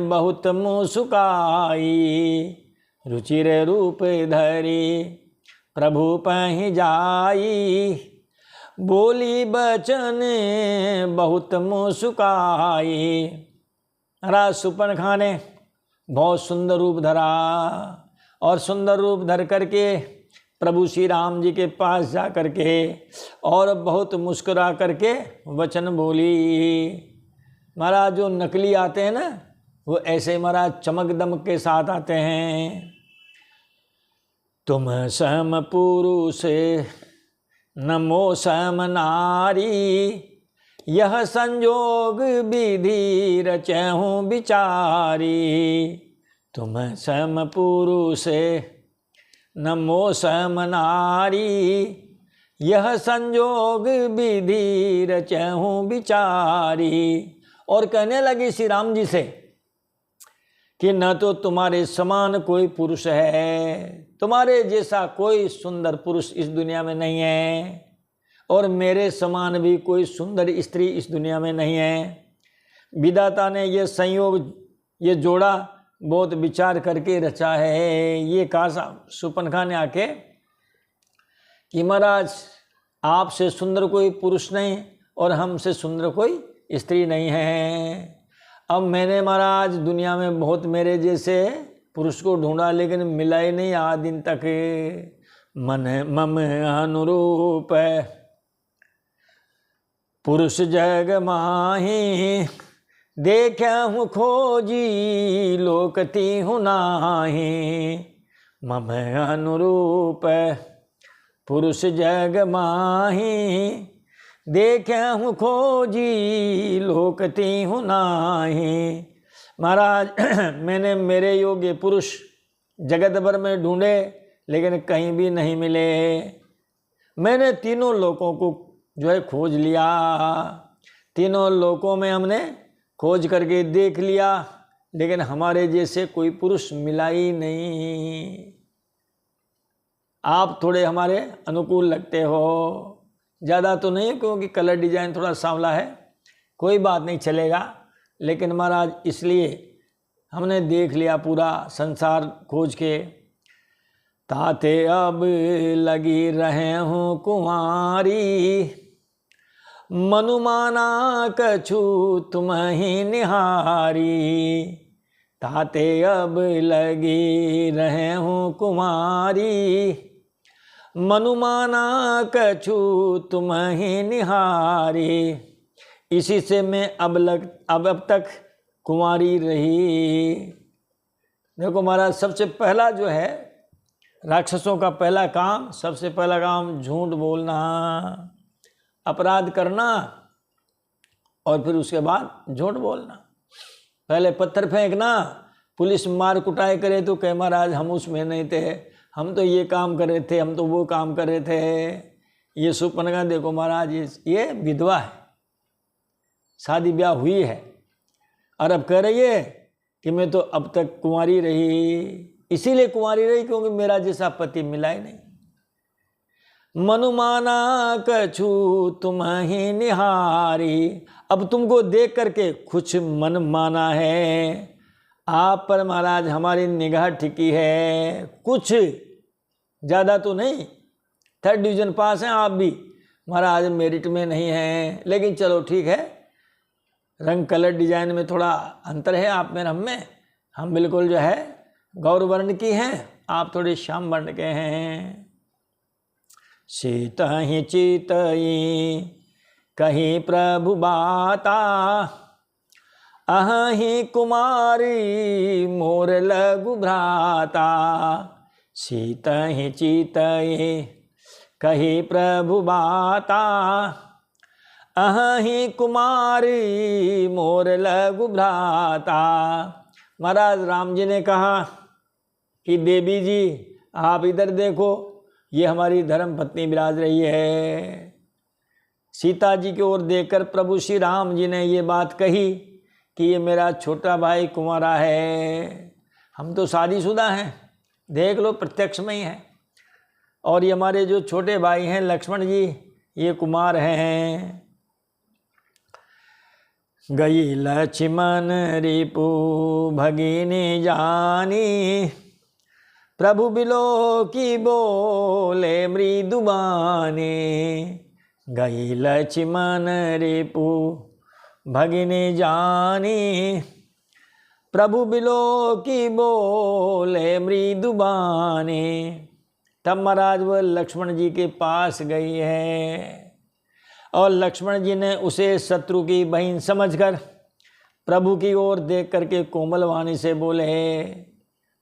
बहुत मुस्काई। रुचिर रूप धरी प्रभु पहि जाई, बोली बचन बहुत मुस्काई। महाराज शूर्पणखा ने बहुत सुंदर रूप धरा और सुंदर रूप धर करके प्रभु श्री राम जी के पास जा करके और बहुत मुस्कुरा करके वचन बोली। महाराज जो नकली आते हैं ना, वो ऐसे महाराज चमक दमक के साथ आते हैं। तुम सम पुरुष नमो सम नारी, यह संजोग विधि रचहु विचारी। तुम सम पुरुष नमो सम नारी, यह संजोग विधि रचहु विचारी। और कहने लगी श्री राम जी से कि न तो तुम्हारे समान कोई पुरुष है, तुम्हारे जैसा कोई सुंदर पुरुष इस दुनिया में नहीं है, और मेरे समान भी कोई सुंदर स्त्री इस दुनिया में नहीं है। विधाता ने ये संयोग, ये जोड़ा बहुत विचार करके रचा है। ये कहा शूर्पणखा ने आके कि महाराज आपसे सुंदर कोई पुरुष नहीं और हमसे सुंदर कोई स्त्री नहीं है। अब मैंने महाराज दुनिया में बहुत मेरे जैसे पुरुष को ढूंढा, लेकिन मिला ही नहीं आज दिन तक। मन मम अनुरूप पुरुष जग माही, देखहु खोजी लोकती हूँ नाही। मम अनुरूप पुरुष जग माही, देखहु खोजी लोकती हूँ नाही। महाराज मैंने मेरे योग्य पुरुष जगत भर में ढूंढे, लेकिन कहीं भी नहीं मिले। मैंने तीनों लोकों को जो है खोज लिया, तीनों लोकों में हमने खोज करके देख लिया, लेकिन हमारे जैसे कोई पुरुष मिला ही नहीं। आप थोड़े हमारे अनुकूल लगते हो, ज़्यादा तो नहीं क्योंकि कलर डिजाइन थोड़ा सांवला है, कोई बात नहीं चलेगा। लेकिन महाराज इसलिए हमने देख लिया पूरा संसार खोज के। ताते अब लगी रहे हूँ कुंवारी, मनुमाना कछु तुम ही निहारी। ताते अब लगी रहे हूँ कुंवारी, मनुमाना कछु तुम ही निहारी। इसी से मैं अब तक कुंवारी रही। देखो महाराज, सबसे पहला जो है राक्षसों का पहला काम, सबसे पहला काम झूठ बोलना, अपराध करना, और फिर उसके बाद झूठ बोलना। पहले पत्थर फेंकना, पुलिस मार कुटाई करे तो कहे महाराज हम उसमें नहीं थे, हम तो ये काम कर रहे थे, हम तो वो काम कर रहे थे। ये शूर्पणखा देखो महाराज, ये विधवा है, शादी ब्याह हुई है, और अब कह रही है कि मैं तो अब तक कुंवारी रही। इसीलिए कुंवारी रही क्योंकि मेरा जैसा पति मिला ही नहीं। मनुमाना कछु तुम ही निहारी। अब तुमको देख करके कुछ मन माना है, आप पर महाराज हमारी निगाह टिकी है, कुछ ज़्यादा तो नहीं। 3rd डिवीज़न पास हैं आप भी, महाराज मेरिट में नहीं हैं, लेकिन चलो ठीक है, रंग कलर डिजाइन में थोड़ा अंतर है आप में हम में। हम बिल्कुल जो है गौर वर्ण की हैं, आप थोड़े श्याम वर्ण के हैं। सीता ही चितई कहीं प्रभु बाता, अहि कुमारी मोर लघु भ्राता। सीता ही चितई कहीं प्रभु बाता, अहि कुमारी मोर लघु भ्राता। महाराज राम जी ने कहा कि देवी जी आप इधर देखो, ये हमारी धर्म पत्नी विराज रही है। सीता जी की ओर देखकर प्रभु श्री राम जी ने ये बात कही कि ये मेरा छोटा भाई कुंवारा है, हम तो शादीशुदा हैं, देख लो प्रत्यक्ष में ही है। और ये हमारे जो छोटे भाई हैं लक्ष्मण जी, ये कुमार हैं। गई लक्ष्मण रिपु भगिनी जानी, प्रभु बिलो की बोले मृदुबानी। गई लक्ष्मण रिपु भगिनी जानी, प्रभु बिलो की बोले मृदुबानी। तब महाराज वह लक्ष्मण जी के पास गई है और लक्ष्मण जी ने उसे शत्रु की बहन समझकर प्रभु की ओर देख करके कोमल वाणी से बोले।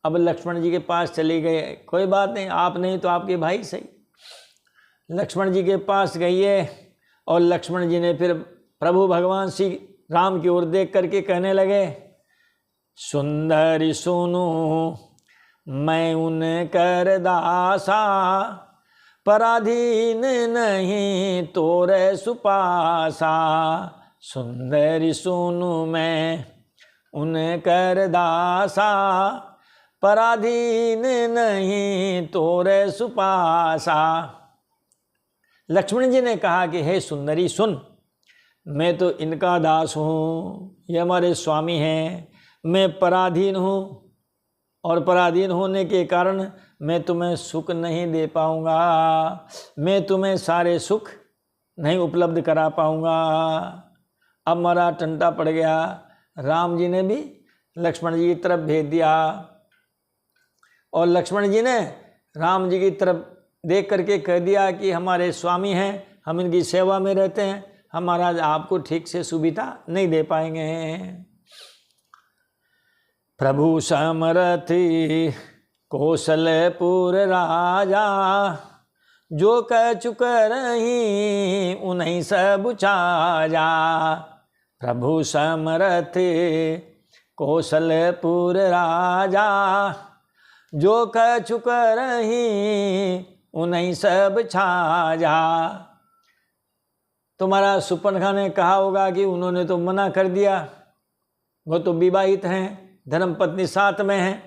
अब लक्ष्मण जी के पास चली गए, कोई बात नहीं, आप नहीं तो आपके भाई सही। लक्ष्मण जी के पास गई है और लक्ष्मण जी ने फिर प्रभु भगवान श्री राम की ओर देख करके कहने लगे, सुंदरी सुनो मैं उनकर दासा, पराधीन नहीं तोरे सुपासा। सुंदरी सुनु मैं उनकर दासा, पराधीन नहीं तोरे सुपासा। लक्ष्मण जी ने कहा कि हे सुंदरी सुन, मैं तो इनका दास हूँ, ये हमारे स्वामी हैं, मैं पराधीन हूँ और पराधीन होने के कारण मैं तुम्हें सुख नहीं दे पाऊँगा, मैं तुम्हें सारे सुख नहीं उपलब्ध करा पाऊँगा। अब हमारा टंटा पड़ गया, राम जी ने भी लक्ष्मण जी की तरफ भेज दिया और लक्ष्मण जी ने राम जी की तरफ देख करके कह दिया कि हमारे स्वामी हैं, हम इनकी सेवा में रहते हैं, हम महाराज आपको ठीक से सुविधा नहीं दे पाएंगे। प्रभु समरथी कौशलपुर राजा, जो कह चुक रही उन्हीं सब छाजा। प्रभु समरथ कौशलपुर राजा, जो कह चुक रही उन्हीं सब छाजा। तुम्हारा सुपनखा ने कहा होगा कि उन्होंने तो मना कर दिया, वो तो विवाहित हैं, धर्मपत्नी साथ में हैं।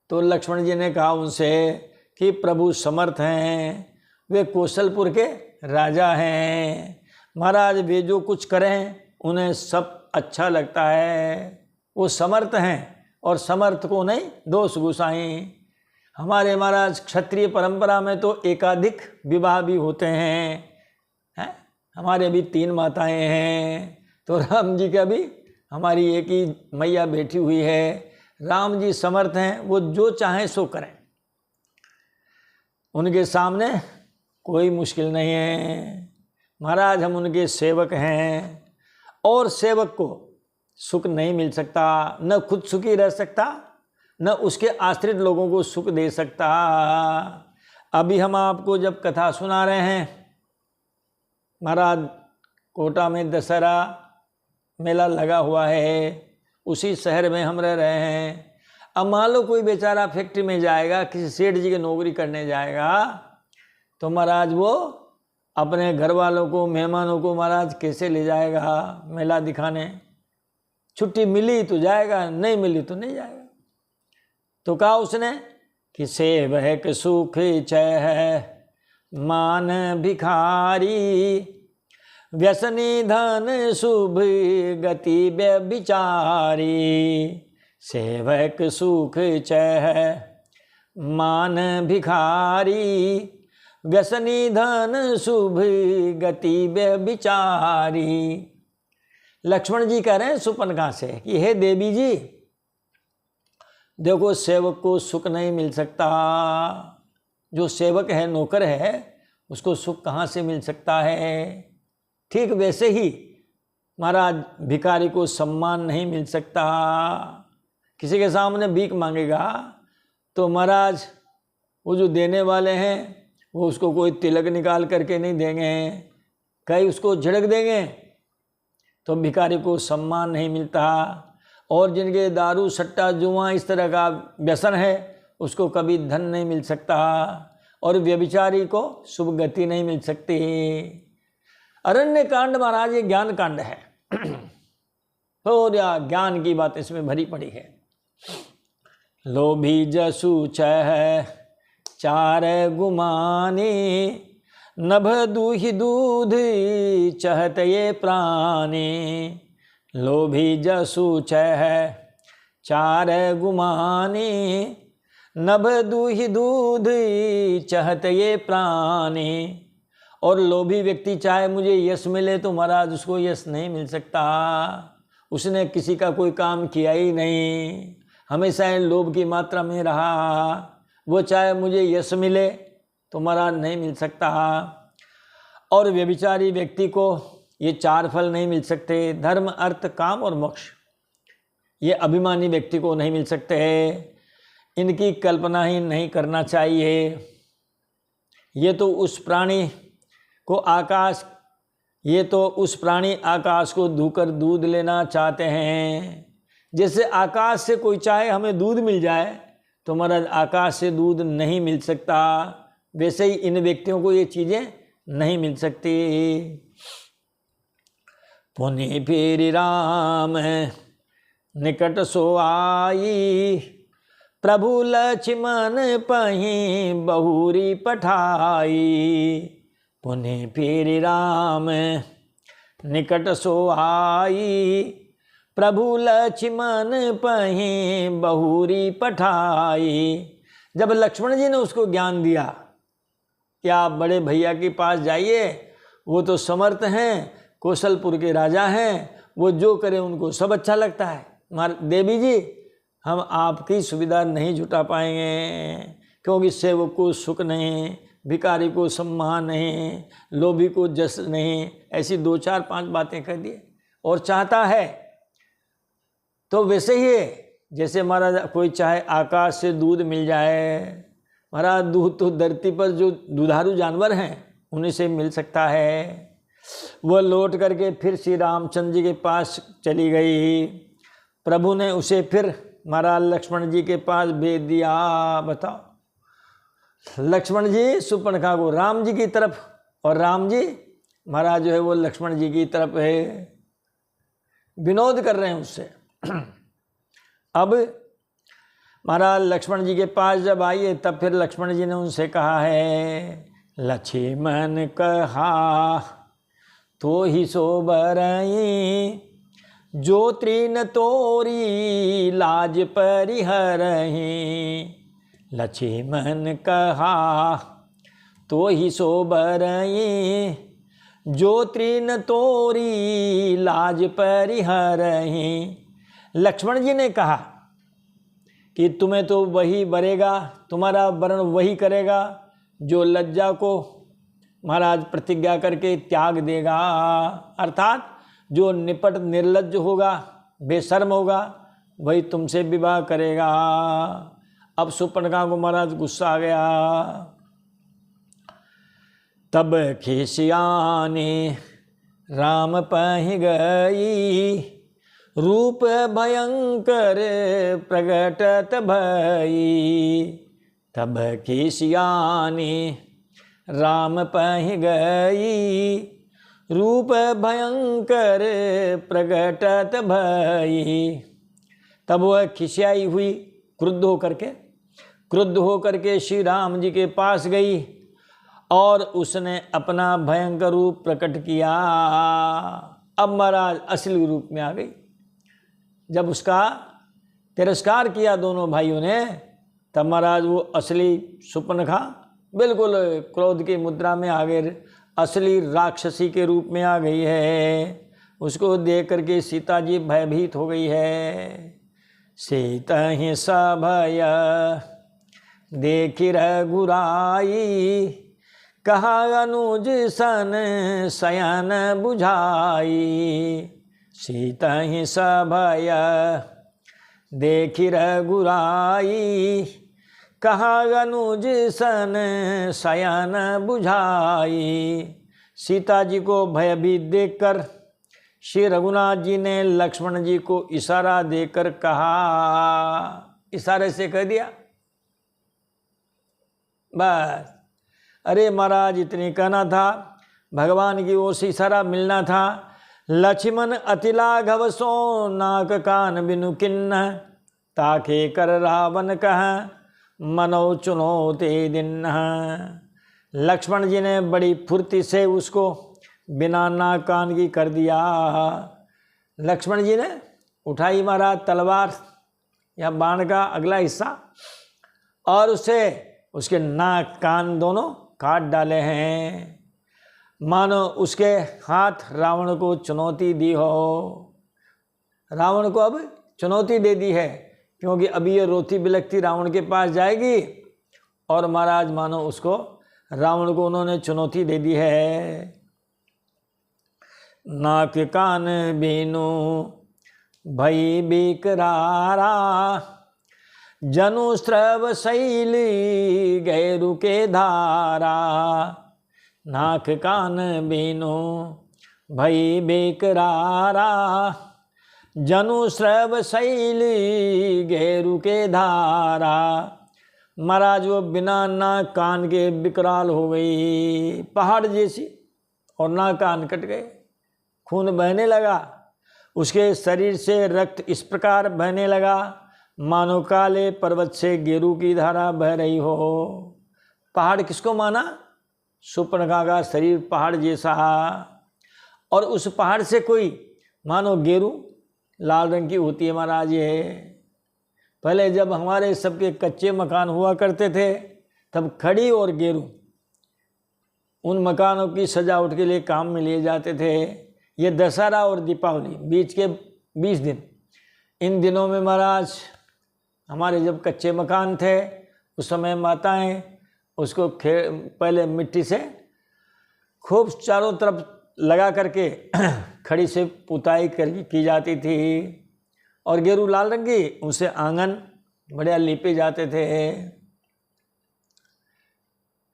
तो लक्ष्मण जी ने कहा उनसे कि प्रभु समर्थ हैं, वे कौशलपुर के राजा हैं, महाराज वे जो कुछ करें उन्हें सब अच्छा लगता है, वो समर्थ हैं और समर्थ को नहीं दोष गुसाई। हमारे महाराज क्षत्रिय परंपरा में तो एकाधिक विवाह भी होते हैं, हमारे भी 3 माताएं हैं, तो राम जी का भी हमारी एक ही मैया बैठी हुई है। राम जी समर्थ हैं, वो जो चाहें सो करें, उनके सामने कोई मुश्किल नहीं है। महाराज हम उनके सेवक हैं और सेवक को सुख नहीं मिल सकता, न खुद सुखी रह सकता, न उसके आश्रित लोगों को सुख दे सकता। अभी हम आपको जब कथा सुना रहे हैं, महाराज कोटा में दशहरा मेला लगा हुआ है, उसी शहर में हम रह रहे हैं। अब मान लो कोई बेचारा फैक्ट्री में जाएगा, किसी सेठ जी की नौकरी करने जाएगा, तो महाराज वो अपने घर वालों को, मेहमानों को महाराज कैसे ले जाएगा मेला दिखाने। छुट्टी मिली तो जाएगा, नहीं मिली तो नहीं जाएगा। तो कहा उसने कि सेवक सुख चह मान भिखारी, व्यसनी धन शुभ गति व्यभिचारी। सेवक सुख चह मान भिखारी, व्यसनी धन शुभ गति व्यभिचारी। लक्ष्मण जी कह रहे हैं सुपनखा से कि हे देवी जी, देखो सेवक को सुख नहीं मिल सकता। जो सेवक है, नौकर है, उसको सुख कहाँ से मिल सकता है। ठीक वैसे ही महाराज भिखारी को सम्मान नहीं मिल सकता। किसी के सामने भीख मांगेगा तो महाराज वो जो देने वाले हैं वो उसको कोई तिलक निकाल करके नहीं देंगे, कहीं उसको झिड़क देंगे, तो भिखारी को सम्मान नहीं मिलता। और जिनके दारू सट्टा जुआ इस तरह का व्यसन है उसको कभी धन नहीं मिल सकता, और व्यभिचारी को शुभ गति नहीं मिल सकती। अरण्य कांड महाराज ये ज्ञान कांड है। और या ज्ञान की बात इसमें भरी पड़ी है। लोभी जसु चह चार गुमानी, नभ दूहि दूध चहत ये प्राणी। लोभी जसु चह चार गुमानी, नभ दूहि दूध चहत ये प्राणी। और लोभी व्यक्ति चाहे मुझे यश मिले तो महाराज उसको यश नहीं मिल सकता। उसने किसी का कोई काम किया ही नहीं, हमेशा लोभ की मात्रा में रहा। वो चाहे मुझे यश मिले तो महाराज नहीं मिल सकता। और व्यभिचारी व्यक्ति को ये चार फल नहीं मिल सकते, धर्म अर्थ काम और मोक्ष। ये अभिमानी व्यक्ति को नहीं मिल सकते। इनकी कल्पना ही नहीं करना चाहिए। ये तो उस प्राणी को आकाश को धोकर दूध लेना चाहते हैं। जैसे आकाश से कोई चाहे हमें दूध मिल जाए तो महाराज आकाश से दूध नहीं मिल सकता, वैसे ही इन व्यक्तियों को ये चीज़ें नहीं मिल सकती। पुनि फिर राम निकट सो आई, प्रभु लक्ष्मण पहि बहुरी पठाई। पुनि फिर राम निकट सो आई, प्रभु लक्ष्मण पहि बहुरी पठाई। जब लक्ष्मण जी ने उसको ज्ञान दिया कि आप बड़े भैया के पास जाइए, वो तो समर्थ हैं, कौशलपुर के राजा हैं, वो जो करें उनको सब अच्छा लगता है। देवी जी, हम आपकी सुविधा नहीं जुटा पाएंगे, क्योंकि सेवक को सुख नहीं, भिखारी को सम्मान नहीं, लोभी को जस नहीं, ऐसी 2 4 5 बातें कह दिए। और चाहता है तो वैसे ही है जैसे महाराज कोई चाहे आकाश से दूध मिल जाए। महाराज दूध तो धरती पर जो दुधारू जानवर हैं उन्हीं से मिल सकता है। वह लौट करके फिर श्री रामचंद्र जी के पास चली गई। प्रभु ने उसे फिर महाराज लक्ष्मण जी के पास भेज दिया। बताओ, लक्ष्मण जी सुपर्णखा को राम जी की तरफ, और राम जी महाराज जो है वो लक्ष्मण जी की तरफ है, विनोद कर रहे हैं उससे। अब महाराज लक्ष्मण जी के पास जब आइए तब फिर लक्ष्मण जी ने उनसे कहा है, लक्ष्मण कहा तो ही सोबरई, जो तृण तोरी लाज परिहरही। लक्ष्मण कहा तो ही सोबरई, जो तृण तोरी लाज परिहरही। लक्ष्मण जी ने कहा कि तुम्हें तो वही बरेगा, तुम्हारा वर्ण वही करेगा जो लज्जा को महाराज प्रतिज्ञा करके त्याग देगा, अर्थात जो निपट निर्लज्ज होगा, बेशर्म होगा, वही तुमसे विवाह करेगा। अब सुपर्णखा को महाराज गुस्सा आ गया। तब खिसियानी राम पहि गई, रूप भयंकर प्रगटत भई। तब खिसियानी राम पहि गई, रूप भयंकर प्रगटत भई। तब वह खिसियाई हुई, क्रुद्ध होकर के, क्रुद्ध होकर के श्री राम जी के पास गई और उसने अपना भयंकर रूप प्रकट किया। अब महाराज असली रूप में आ गई। जब उसका तिरस्कार किया दोनों भाइयों ने, तब महाराज वो असली सुपनखा बिल्कुल क्रोध की मुद्रा में आ गए, असली राक्षसी के रूप में आ गई है। उसको देख करके सीता जी भयभीत हो गई है। सीता ही सभय देखी रघुराई, कहा अनुज सन शयन बुझाई। सीता ही सभय देखी रघुराई, कहा अनुज सन शयन बुझाई। सीता जी को भयभीत देखकर श्री रघुनाथ जी ने लक्ष्मण जी को इशारा देकर कहा, इशारे से कह दिया बस। अरे महाराज इतनी कहना था, भगवान की ओर से इशारा मिलना था। लक्ष्मण अतिलाघव सो नाक कान बिनु किन्न, ताके कर रावण कह मनो चुनो ते दिन। लक्ष्मण जी ने बड़ी फुर्ती से उसको बिना नाक कान की कर दिया। लक्ष्मण जी ने उठाई महाराज तलवार या बाण का अगला हिस्सा और उसे उसके नाक कान दोनों काट डाले हैं, मानो उसके हाथ रावण को चुनौती दी हो। रावण को अब चुनौती दे दी है, क्योंकि अभी ये रोती बिलखती रावण के पास जाएगी और महाराज मानो उसको रावण को उन्होंने चुनौती दे दी है। नाक कान बीनु भई बिकरारा, जनु स्रव शैली गैरु के धारा। नाक कान बीनु भई बेकरारा, जनु स्रव शैली गैरु के धारा। महाराज वो बिना नाक कान के विकराल हो गई, पहाड़ जैसी, और नाक कान कट गए। खून बहने लगा, उसके शरीर से रक्त इस प्रकार बहने लगा मानो काले पर्वत से गेरू की धारा बह रही हो। पहाड़ किसको माना? सुपर्णखा का शरीर पहाड़ जैसा, और उस पहाड़ से कोई मानो गेरू लाल रंग की होती है महाराज। ये पहले जब हमारे सबके कच्चे मकान हुआ करते थे, तब खड़ी और गेरू उन मकानों की सजावट के लिए काम में लिए जाते थे। ये दशहरा और दीपावली बीच के 20 दिन, इन दिनों में महाराज हमारे जब कच्चे मकान थे उस समय माताएं उसको पहले मिट्टी से खूब चारों तरफ लगा करके खड़ी से पुताई की जाती थी, और गेरू लाल रंग की, उनसे आंगन बढ़िया लीपे जाते थे।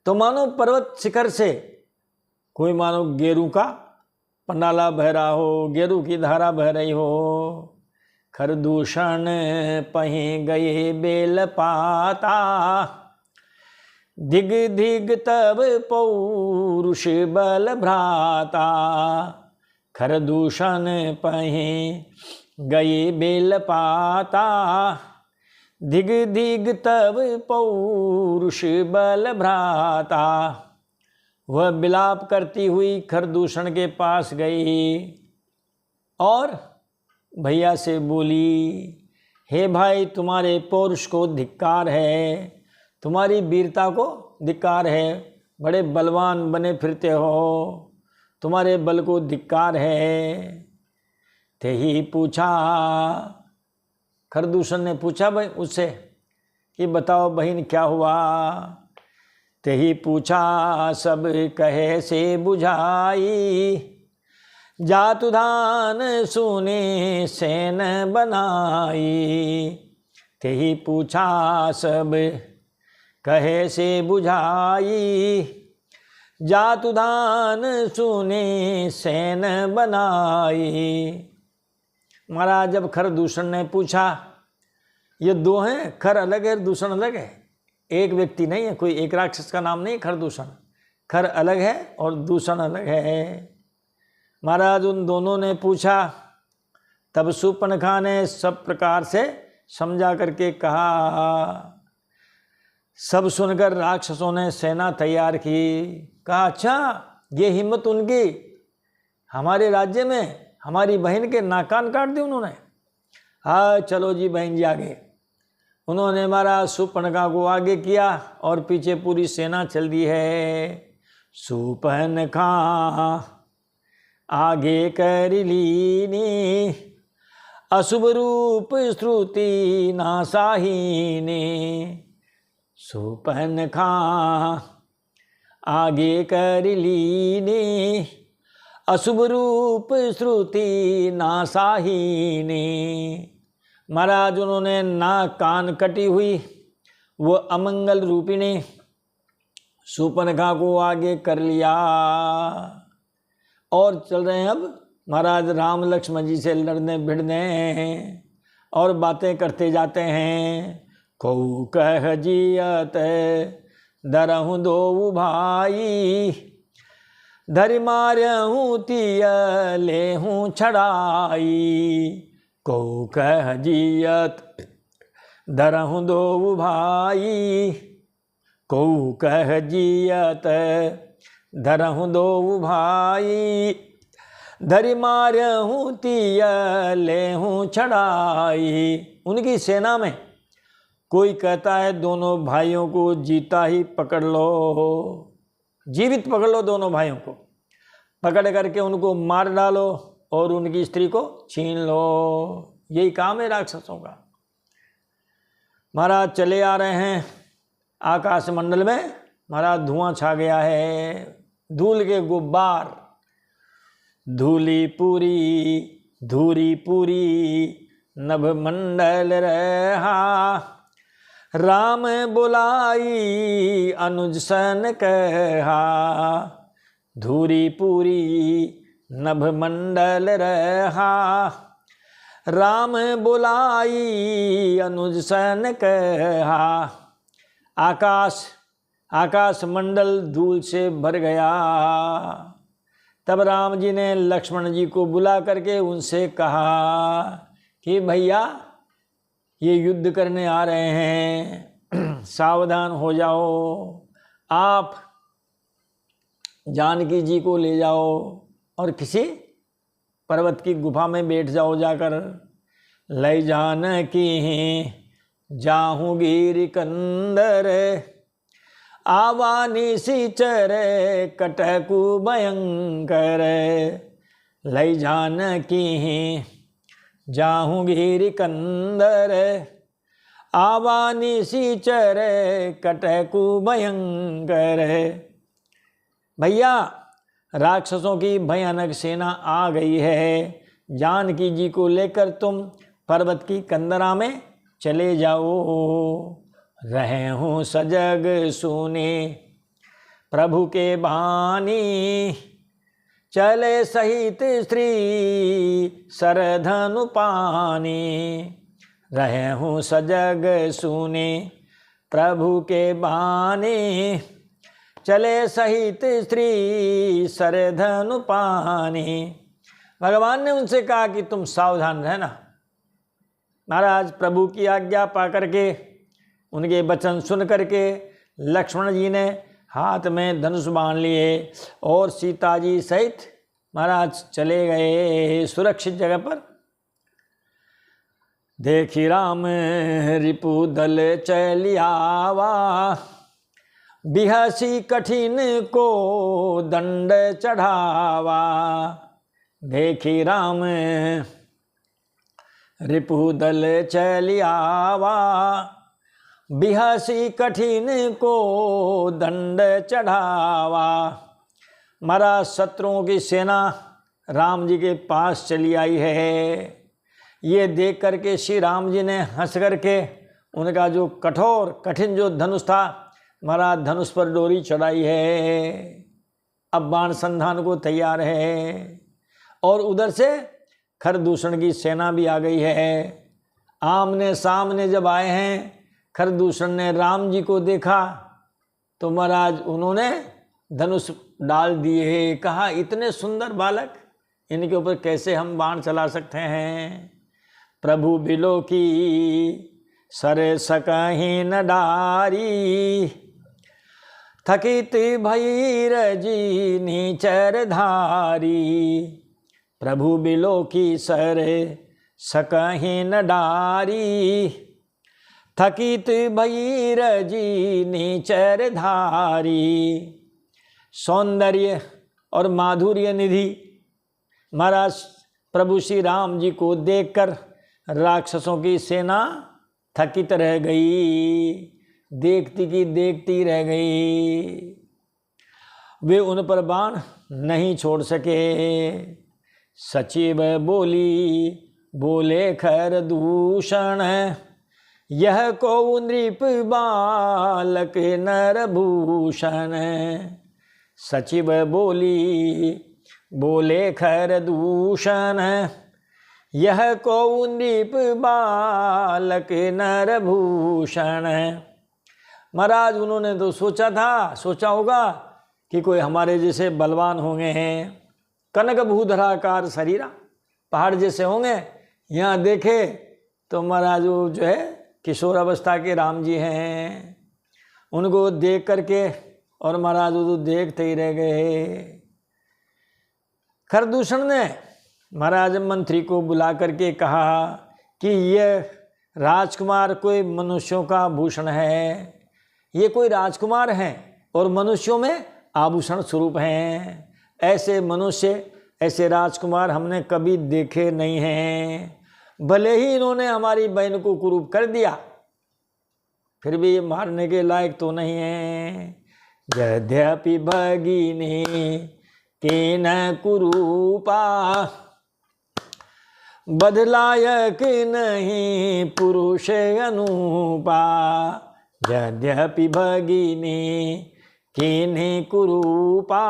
तो मानो पर्वत शिखर से कोई मानो गेरू का पंडाला बह रहा हो, गेरू की धारा बह रही हो। खरदूषण पहीं गए बेल पाता, दिग दिग तब पौरुष बल भ्राता। खरदूषण पहीं गए बेल पाता, दिग दिग तब पौरुष बल भ्राता। वह विलाप करती हुई खरदूषण के पास गई और भैया से बोली, हे भाई, तुम्हारे पौरुष को धिक्कार है, तुम्हारी वीरता को धिक्कार है, बड़े बलवान बने फिरते हो, तुम्हारे बल को धिक्कार है। ते ही पूछा, खरदूषण ने पूछा भाई उससे कि बताओ बहन क्या हुआ। ते ही पूछा सब कहे से बुझाई, जातुधान सुने सेन बनाई। ते ही पूछा सब कहे से बुझाई, जातुधान सुने सेन बनाई। महाराज जब खरदूषण ने पूछा, ये दो हैं, खर अलग है दूषण अलग है, एक व्यक्ति नहीं है, कोई एक राक्षस का नाम नहीं खरदूषण, खर अलग है और दूषण अलग है। महाराज उन दोनों ने पूछा, तब शूर्पणखा ने सब प्रकार से समझा करके कहा, सब सुनकर राक्षसों ने सेना तैयार की। कहा अच्छा ये हिम्मत उनकी, हमारे राज्य में हमारी बहन के नाक कान काट दिए उन्होंने। हाँ चलो जी बहन जी आगे। उन्होंने महाराज शूर्पणखा को आगे किया और पीछे पूरी सेना चल दी है। शूर्पणखा आगे कर लीनी, अशुभ रूप श्रुति नासाहीने। शूर्पणखा आगे कर लीनी, अशुभ रूप श्रुति नासाहीने। महाराज उन्होंने नाक कान कटी हुई वो अमंगल रूपिणी शूर्पणखा को आगे कर लिया और चल रहे हैं अब महाराज राम लक्ष्मण जी से लड़ने भिड़ने और बातें करते जाते हैं। कऊ कह जियत दरहु दो भाई, धरि मारहूँ तिय लेहूँ छड़ाई। कऊ कह जियत दरहु दो भाई, कऊ कह जियत दरहु दो भाई, धरि मारहूँ तिय लेहूँ छड़ाई। उनकी सेना में कोई कहता है दोनों भाइयों को जीता ही पकड़ लो, जीवित पकड़ लो, दोनों भाइयों को पकड़ करके उनको मार डालो और उनकी स्त्री को छीन लो। यही काम है राक्षसों का। महाराज चले आ रहे हैं आकाश मंडल में, महाराज धुआं छा गया है, धूल के गुब्बार, धूली पूरी नभ मंडल रहा। राम बुलाई अनुज सन कहा, धूरी पूरी नभ मंडल रहा। राम बुलाई अनुज सन कहा। आकाश मंडल धूल से भर गया। तब राम जी ने लक्ष्मण जी को बुला करके उनसे कहा कि भैया ये युद्ध करने आ रहे हैं, सावधान हो जाओ। आप जानकी जी को ले जाओ और किसी पर्वत की गुफा में बैठ जाओ जाकर। लय जानकी जाहूँ गिरि कंदर, आवानी सिचर कटकु भयंकर। लय जानकी जाहूँ गिरि कंदर, आवानी सिचर कटकु भयंकर। भैया राक्षसों की भयानक सेना आ गई है, जानकी जी को लेकर तुम पर्वत की कंदरा में चले जाओ। रहे हूँ सजग सुने प्रभु के बानी, चले सहित स्त्री सरधनु पानी। रहे हूँ सजग सुने प्रभु के बानी, चले सहित स्त्री सरधनु पानी। भगवान ने उनसे कहा कि तुम सावधान रहना। महाराज प्रभु की आज्ञा पा करके, उनके वचन सुन करके लक्ष्मण जी ने हाथ में धनुष बांध लिए और सीता जी सहित महाराज चले गए सुरक्षित जगह पर। देखी राम रिपु दल चलियावा, बिहसी कठिन को दंड चढ़ावा। देखी राम रिपु दल चलियावा, बिहसी कठिन को दंड चढ़ावा। महाराज शत्रुओं की सेना राम जी के पास चली आई है। ये देख करके श्री राम जी ने हंस करके उनका जो कठोर कठिन जो धनुष था, महाराज धनुष पर डोरी चढ़ाई है। अब बाण संधान को तैयार है। और उधर से खरदूषण की सेना भी आ गई है। आमने सामने जब आए हैं, खरदूषण ने राम जी को देखा तो महाराज उन्होंने धनुष डाल दिए। कहा इतने सुंदर बालक, इनके ऊपर कैसे हम बाण चला सकते हैं। प्रभु बिलो की सर सकहि न डारी। थकित भई रजी नीचर धारी। प्रभु बिलो की सर सकहि न डारी। थकित भई रजी नीचर धारी। सौंदर्य और माधुर्य निधि महाराज प्रभु श्री राम जी को देखकर राक्षसों की सेना थकित रह गई, देखती की देखती रह गई। वे उन पर बाण नहीं छोड़ सके। सचिव बोले खर दूषण। यह को नृप बालक नरभूषण। सचिव बोले खर दूषण। यह को नृप बालक नरभूषण। महाराज उन्होंने तो सोचा होगा कि कोई हमारे जैसे बलवान होंगे हैं, कनक भूधराकार शरीरा, पहाड़ जैसे होंगे। यहाँ देखे तो महाराज वो जो है किशोर अवस्था के राम जी हैं। उनको देख करके और महाराज वो तो देखते ही रह गए। खरदूषण ने महाराज मंत्री को बुला करके कहा कि यह राजकुमार कोई मनुष्यों का भूषण है, ये कोई राजकुमार हैं और मनुष्यों में आभूषण स्वरूप हैं। ऐसे मनुष्य, ऐसे राजकुमार हमने कभी देखे नहीं हैं। भले ही इन्होंने हमारी बहन को कुरूप कर दिया, फिर भी ये मारने के लायक तो नहीं है। यद्यपि भगिनी केन कुरूपा। बदलायक नहीं पुरुष अनुपा। यद्यपि भगिनी केन कुरूपा।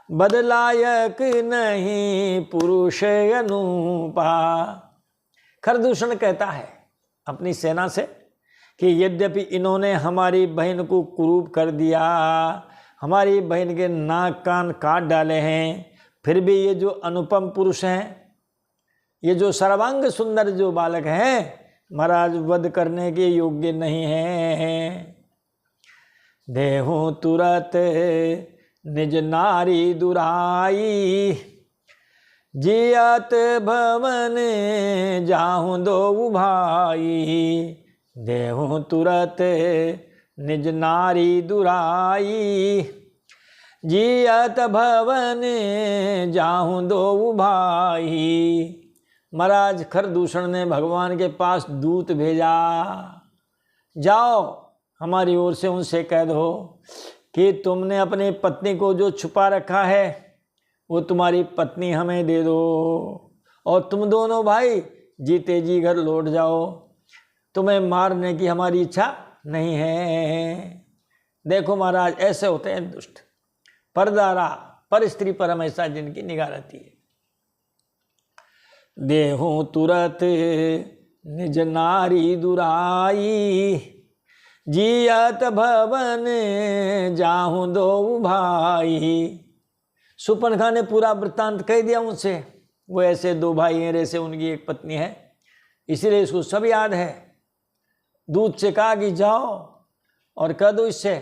बदलायक नहीं पुरुष अनुपा। खरदूषण कहता है अपनी सेना से कि यद्यपि इन्होंने हमारी बहन को कुरूप कर दिया, हमारी बहन के नाक कान काट डाले हैं, फिर भी ये जो अनुपम पुरुष हैं, ये जो सर्वांग सुंदर जो बालक हैं, महाराज वध करने के योग्य नहीं हैं। देहु तुरत निज नारी दुराई। जियत भवन जाहु दो भाई। देहु तुरत निज नारी दुराई। जियत भवन जाहु दो भाई। महाराज खरदूषण ने भगवान के पास दूत भेजा, जाओ हमारी ओर से उनसे कह दो कि तुमने अपनी पत्नी को जो छुपा रखा है वो तुम्हारी पत्नी हमें दे दो, और तुम दोनों भाई जीते जी घर लौट जाओ। तुम्हें मारने की हमारी इच्छा नहीं है। देखो महाराज ऐसे होते हैं दुष्ट, परदारा पर स्त्री पर हमेशा जिनकी निगाह रहती है। देहु तुरत निज नारी दुराई। जियत भवन जाहु दो भाई। सुपनखा ने पूरा वृत्तांत कह दिया उनसे। वो ऐसे दो भाई हैं, ऐसे उनकी एक पत्नी है, इसीलिए इसको सब याद है। दूध से कहा कि जाओ और कह दो इससे,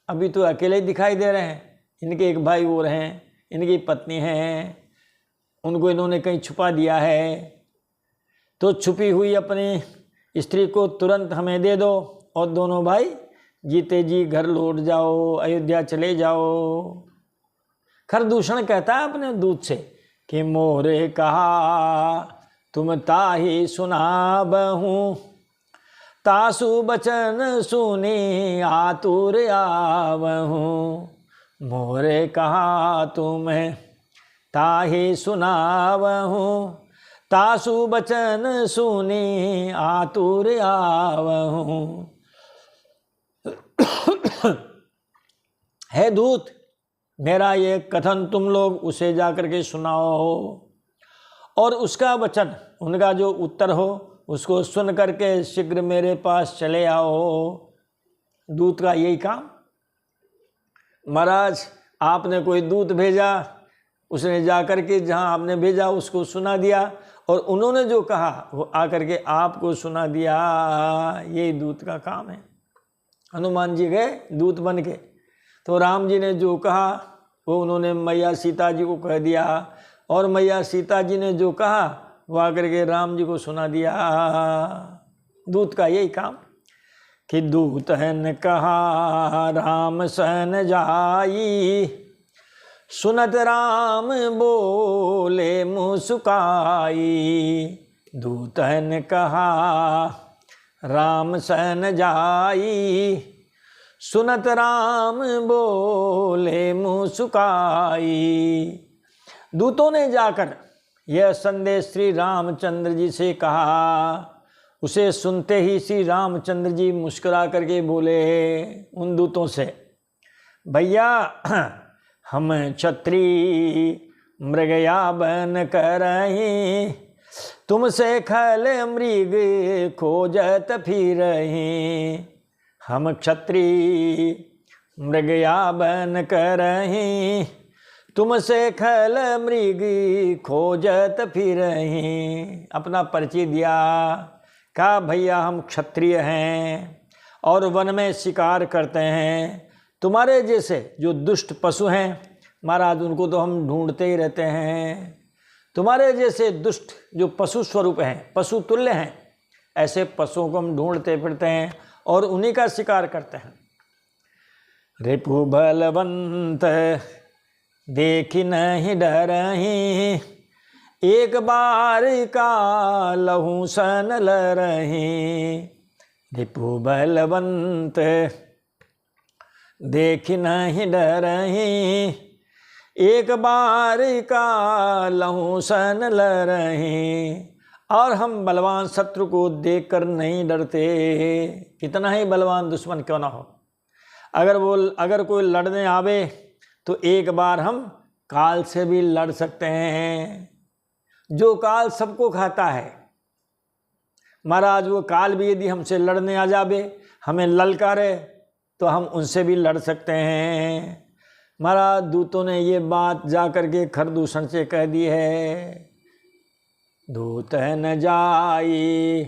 अभी तो अकेले दिखाई दे रहे हैं, इनके एक भाई और हैं, इनकी पत्नी हैं, उनको इन्होंने कहीं छुपा दिया है, तो छुपी हुई अपनी स्त्री को तुरंत हमें दे दो और दोनों भाई जीते जी घर लौट जाओ, अयोध्या चले जाओ। खरदूषण कहता है अपने दूत से कि मोरे कहा तुम ताहि सुनाबहु। तासु बचन सुनी आतुर आवहु। मोरे कहा तुम्हें ताहि सुनावहु। तासु बचन सुनी आतुर आवहु। हे दूत, मेरा ये कथन तुम लोग उसे जाकर के सुनाओ और उसका वचन, उनका जो उत्तर हो उसको सुन करके शीघ्र मेरे पास चले आओ। दूत का यही काम। महाराज आपने कोई दूत भेजा, उसने जाकर के जहाँ आपने भेजा उसको सुना दिया और उन्होंने जो कहा वो आकर के आपको सुना दिया। ये दूत का काम है। हनुमान जी गए दूत बन के, तो राम जी ने जो कहा वो उन्होंने मैया सीता जी को कह दिया, और मैया सीता जी ने जो कहा वो आकर के राम जी को सुना दिया। दूत का यही काम कि दूत है कहा राम सन जाई, सुनत राम बोले मुस्काई। दूतन कहा राम सन जाई, सुनत राम बोले मुस्काई। दूतों ने जाकर यह संदेश श्री रामचंद्र जी से कहा। उसे सुनते ही श्री रामचंद्र जी मुस्कुरा करके बोले उन दूतों से, भैया हम क्षत्रि मृगया बन करही, तुमसे खल मृग खोजत फिरही। हम क्षत्रि मृगया बन करही, तुमसे खल मृग खोजत फिरही। अपना परिचय दिया, कहा भैया हम क्षत्रिय हैं और वन में शिकार करते हैं। तुम्हारे जैसे जो दुष्ट पशु हैं महाराज, उनको तो हम ढूंढते ही रहते हैं। तुम्हारे जैसे दुष्ट जो पशु स्वरूप हैं, पशु तुल्य हैं, ऐसे पशुओं को हम ढूंढते फिरते हैं और उन्हीं का शिकार करते हैं। रिपु बलवंत देखी नहीं डरही, एक बार का लहू सन लरही। रिपु बलवंत देखी नहीं डरही, एक बार का लहू सन लरही। और हम बलवान शत्रु को देखकर नहीं डरते, कितना ही बलवान दुश्मन क्यों ना हो। अगर कोई लड़ने आवे तो एक बार हम काल से भी लड़ सकते हैं। जो काल सबको खाता है महाराज, वो काल भी यदि हमसे लड़ने आ जावे, हमें ललकारे, तो हम उनसे भी लड़ सकते हैं। महाराज दूतों ने ये बात जा करके खरदूषण से कह दी है। दूत न जाई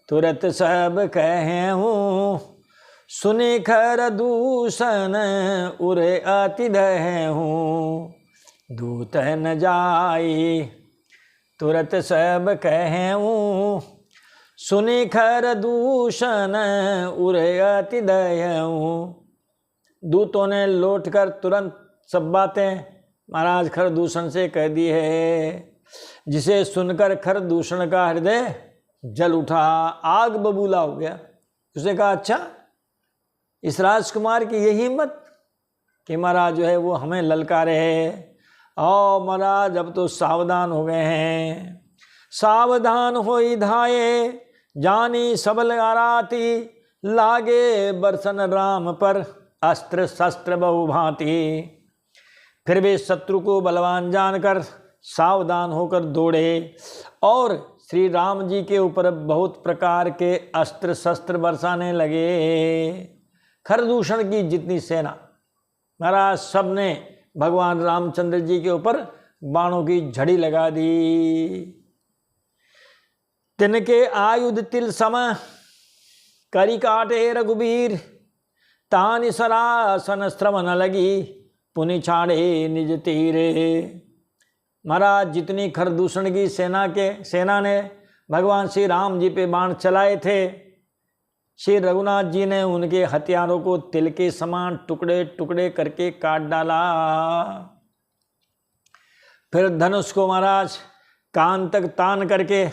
तुरत सब कहे हूँ, सुने खरदूषण उरे अति दहे हूँ। दूत न जाई तुरत सब कहे हूँ, सुने खरदूषण उरे अति दहे हूँ। दूतों ने लौटकर तुरंत सब बातें महाराज खरदूषण से कह दी है, जिसे सुनकर खरदूषण का हृदय जल उठा, आग बबूला हो गया। उसने कहा अच्छा, इस राजकुमार की यही हिम्मत कि महाराज जो है वो हमें ललकारे है। और महाराज अब तो सावधान हो गए हैं। सावधान होई धाये जानी सबल आराती, लागे बरसन राम पर अस्त्र शस्त्र बहुभांति। फिर वे शत्रु को बलवान जानकर सावधान होकर दौड़े और श्री राम जी के ऊपर बहुत प्रकार के अस्त्र शस्त्र बरसाने लगे। खरदूषण की जितनी सेना महाराज, सब ने भगवान रामचंद्र जी के ऊपर बाणों की झड़ी लगा दी। तिनके आयुध तिल सम करी काटे रघुबीर, तानि सरासन श्रम न लगी पुनि छाड़े निज तीरे। महाराज जितनी खरदूषण की सेना ने भगवान श्री राम जी पे बाण चलाए थे, श्री रघुनाथ जी ने उनके हथियारों को तिल के समान टुकड़े टुकड़े करके काट डाला। फिर धनुष को महाराज कान तक तान करके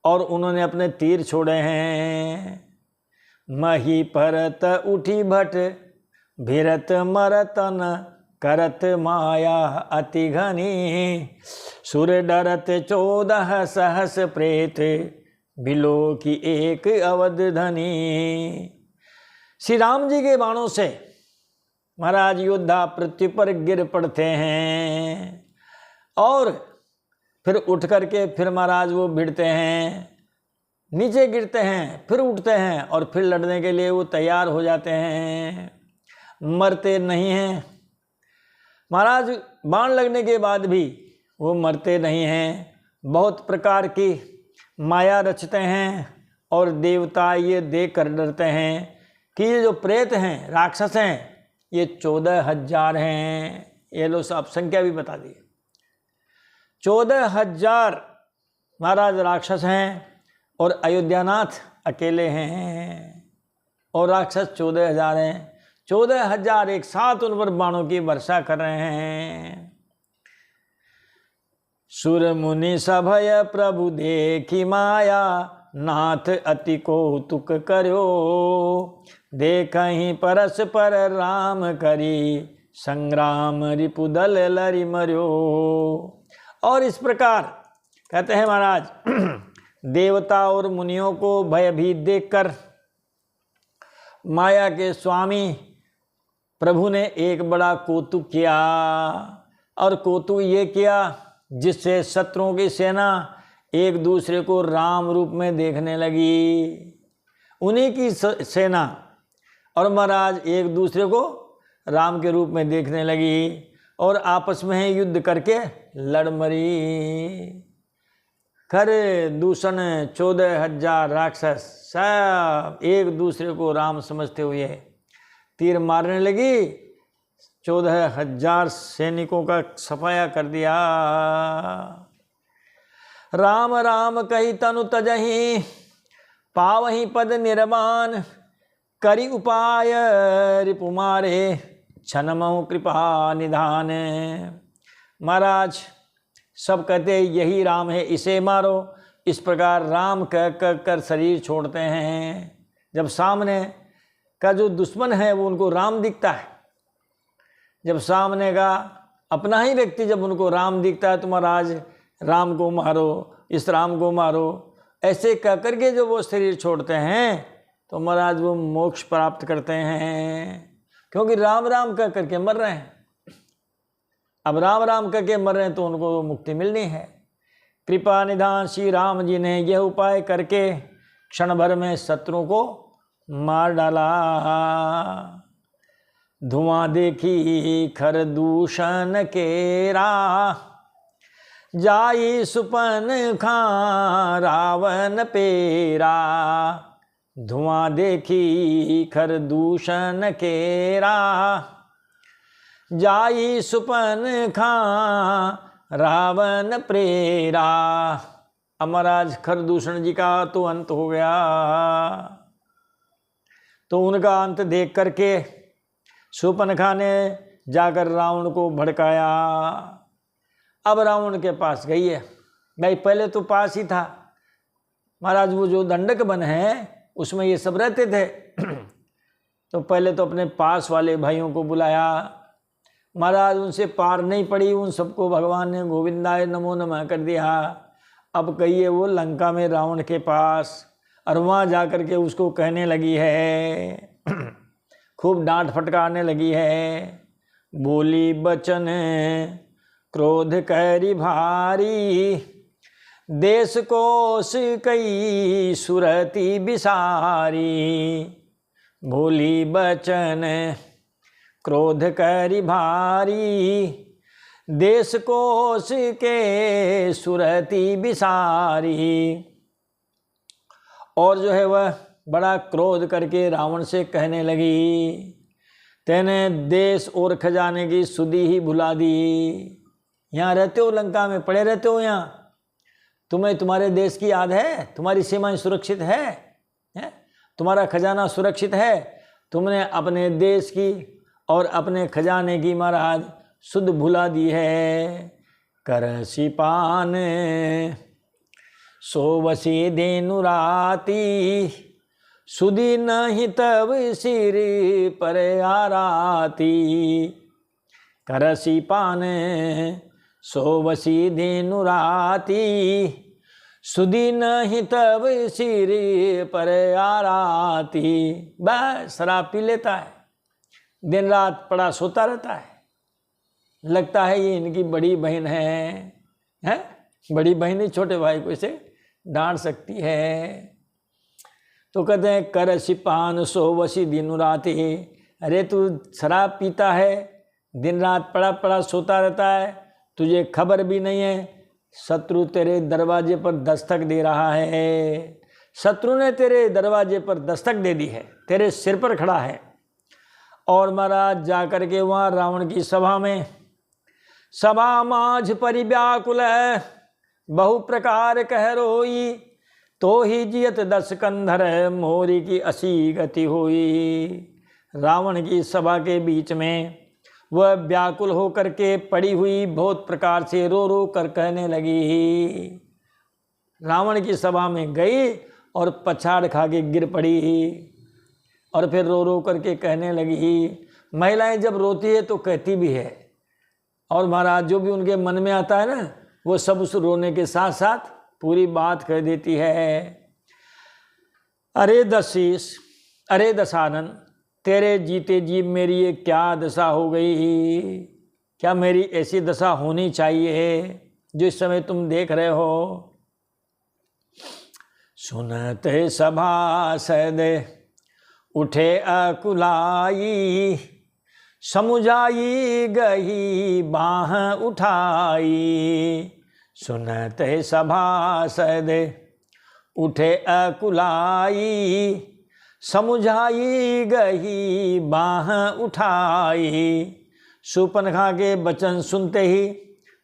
और उन्होंने अपने तीर छोड़े हैं। मही परत उठी भट भिरत मरतन करत माया अति घनी, सुर डरत 14 सहस प्रेत बिलो की एक अवध धनी। श्री राम जी के बाणों से महाराज योद्धा पृथ्वी पर गिर पड़ते हैं और फिर उठ करके फिर महाराज वो भिड़ते हैं, नीचे गिरते हैं, फिर उठते हैं और फिर लड़ने के लिए वो तैयार हो जाते हैं, मरते नहीं हैं। महाराज बाण लगने के बाद भी वो मरते नहीं हैं, बहुत प्रकार की माया रचते हैं और देवता ये देख कर डरते हैं कि ये जो प्रेत हैं, राक्षस हैं, ये 14,000 हैं। ये लो साहब संख्या भी बता दी, 14,000 महाराज राक्षस हैं और अयोध्यानाथ अकेले हैं और राक्षस 14,000 हैं। 14,000 एक साथ उन पर बाणों की वर्षा कर रहे हैं। सुर मुनि सभय प्रभु देखी माया, नाथ अति कौतुक कर्यो, देखहि परस्पर राम करी, संग्राम रिपुदल लरि मर्यो। और इस प्रकार कहते हैं महाराज, देवता और मुनियों को भयभीत देखकर माया के स्वामी प्रभु ने एक बड़ा कौतुक किया। और कौतुक ये किया जिससे शत्रुओं की सेना एक दूसरे को राम रूप में देखने लगी। उन्हीं की सेना और महाराज एक दूसरे को राम के रूप में देखने लगी और आपस में युद्ध करके लड़ मरी। खर दूषण 14,000 राक्षस सब एक दूसरे को राम समझते हुए तीर मारने लगी। 14,000 सैनिकों का सफाया कर दिया। राम राम कही तनु तजहि, पावहि पद निर्वाण, करि उपाय रिपु मारे, छनमहु कृपा निधान। महाराज सब कहते यही राम है, इसे मारो। इस प्रकार राम कह कर शरीर छोड़ते हैं। जब सामने का जो दुश्मन है वो उनको राम दिखता है, जब सामने का अपना ही व्यक्ति जब उनको राम दिखता है तो महाराज राम को मारो, इस राम को मारो, ऐसे कह करके जो वो शरीर छोड़ते हैं तो महाराज वो मोक्ष प्राप्त करते हैं, क्योंकि राम राम कह करके मर रहे हैं। अब राम राम कह के मर रहे हैं तो उनको मुक्ति मिलनी है। कृपा निधान श्री राम जी ने यह उपाय करके क्षण भर में शत्रु को मार डाला। धुआं देखी खर दूषण केरा, जाई सुपन खां रावण पेरा। धुआं देखी खर दूषण केरा, जाई सुपन खां रावण प्रेरा। महाराज खरदूषण जी का तो अंत हो गया। तो उनका अंत देख करके शूर्पणखा ने जाकर रावण को भड़काया। अब रावण के पास गई है। भाई पहले तो पास ही था महाराज, वो जो दंडक वन है उसमें ये सब रहते थे। तो पहले तो अपने पास वाले भाइयों को बुलाया। महाराज उनसे पार नहीं पड़ी, उन सबको भगवान ने गोविंदाय नमो नमः कर दिया। अब कहिए वो लंका में रावण के पास, और वहाँ जा कर के उसको कहने लगी है, खूब डांट फटकारने लगी है। बोली बचन क्रोध करी भारी, देश कोश कई सुरती बिसारी। बोली बचन क्रोध करी भारी, देश कोश के सुरती बिसारी। और जो है वह बड़ा क्रोध करके रावण से कहने लगी, तेने देश और खजाने की सुधि ही भुला दी। यहाँ रहते हो, लंका में पड़े रहते हो, यहाँ तुम्हें तुम्हारे देश की याद है? तुम्हारी सीमाएं सुरक्षित है? तुम्हारा खजाना सुरक्षित है? तुमने अपने देश की और अपने खजाने की महाराज सुध भुला दी है। करसी पान सोवसी देनु राती, सुधी नहीं तब सिर पर आराती। करसी पान सोवसी देनु राती, सुधी नहीं तब सिर पर आराती। बस शराब पी लेता है, दिन रात पड़ा सोता रहता है। लगता है ये इनकी बड़ी बहन है? बड़ी बहन ही छोटे भाई को इसे डांट सकती है। तो कहते हैं कर सिपान सोवसी दिन रात। अरे तू शराब पीता है, दिन रात पड़ा पड़ा सोता रहता है, तुझे खबर भी नहीं है शत्रु तेरे दरवाजे पर दस्तक दे रहा है, शत्रु ने तेरे दरवाजे पर दस्तक दे दी है, तेरे सिर पर खड़ा है। और महाराज जाकर के वहाँ रावण की सभा में, सभा माझ परिव्याकुल है, बहु प्रकार कह रोई, तो ही जियत 10 कंधर, मोरी की असी गति हुई। रावण की सभा के बीच में वह व्याकुल होकर के पड़ी हुई, बहुत प्रकार से रो रो कर कहने लगी। रावण की सभा में गई और पछाड़ खा के गिर पड़ी और फिर रो रो करके कहने लगी। महिलाएं जब रोती है तो कहती भी है, और महाराज जो भी उनके मन में आता है ना, वो सब उस रोने के साथ साथ पूरी बात कह देती है। अरे दशीष, अरे दशानन, तेरे जीते जी मेरी ये क्या दशा हो गई? क्या मेरी ऐसी दशा होनी चाहिए जो इस समय तुम देख रहे हो? सुनते सभासद उठे अकुलाई, समुझाई गई बाह उठाई। सुनते सभासद उठे अकुलाई, समुझाई गई बाह उठाई। शूर्पणखा के वचन सुनते ही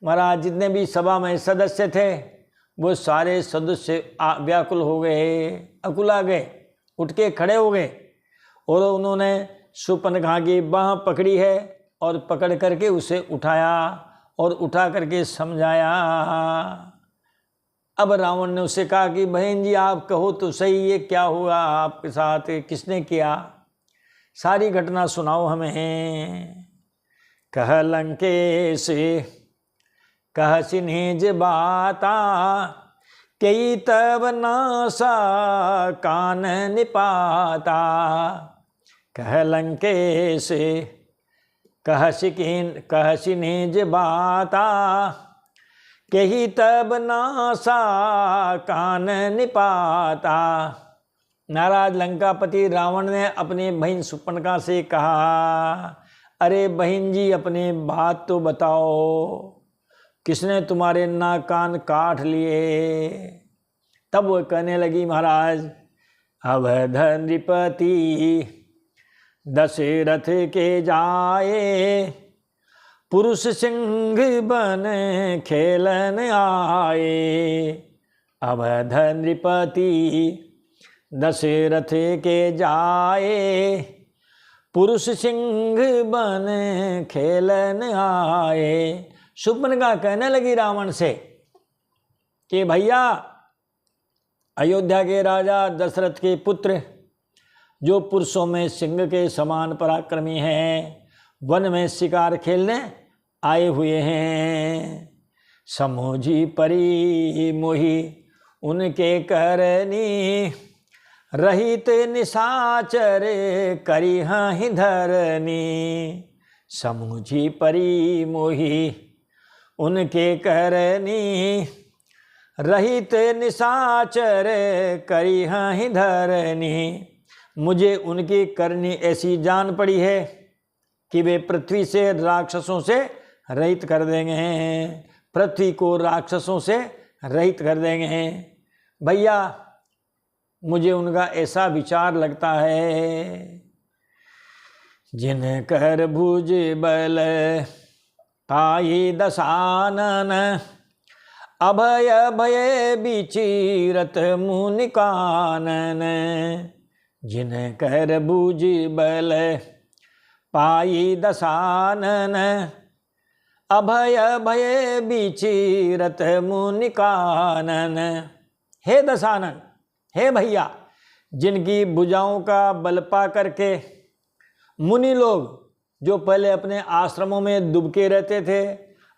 महाराज जितने भी सभा में सदस्य थे वो सारे सदस्य व्याकुल हो गए, अकुला गए, उठ के खड़े हो गए और उन्होंने शूर्पणखा की बाह पकड़ी है और पकड़ करके उसे उठाया और उठा करके समझाया। अब रावण ने उससे कहा कि बहन जी आप कहो तो सही, ये क्या हुआ आपके साथ, किसने किया, सारी घटना सुनाओ हमें। कह लंकेश कह सिन्हेज बाता, कई तब नासा कान निपाता। कह लंकेश कह सिन्हेज बाता, कही तब नासा कान निपाता। नाराज लंकापति रावण ने अपनी बहन शूर्पणखा से कहा, अरे बहन जी अपने बात तो बताओ, किसने तुम्हारे नाक कान काट लिए? तब वो कहने लगी, महाराज अवध नृपति दशरथ के जाए, पुरुष सिंह बन खेलन आए। अवध नृपति दशरथ के जाए, पुरुष सिंह बन खेलन आए। शूर्पणखा कहने लगी रावण से कि भैया अयोध्या के राजा दशरथ के पुत्र जो पुरुषों में सिंह के समान पराक्रमी हैं, वन में शिकार खेलने आए हुए हैं। समूझी परी मोही उनके करनी, रहित निशाचर करी ही धरनी। समूझी परी मोही उनके करनी, रहित निशाचर करी ही धरनी। मुझे उनकी करनी ऐसी जान पड़ी है कि वे पृथ्वी से राक्षसों से रहित कर देंगे, पृथ्वी को राक्षसों से रहित कर देंगे। भैया मुझे उनका ऐसा विचार लगता है। जिन कर भुज बल पाई दशानन, अभय भय बिचीरत मुनि कानन। जिन कर भुज बल पाई दशानन, अभय भय बिचीरत मुनि कानन। हे दशानन, हे भैया, जिनकी भुजाओं का बल पा करके मुनि लोग जो पहले अपने आश्रमों में दुबके रहते थे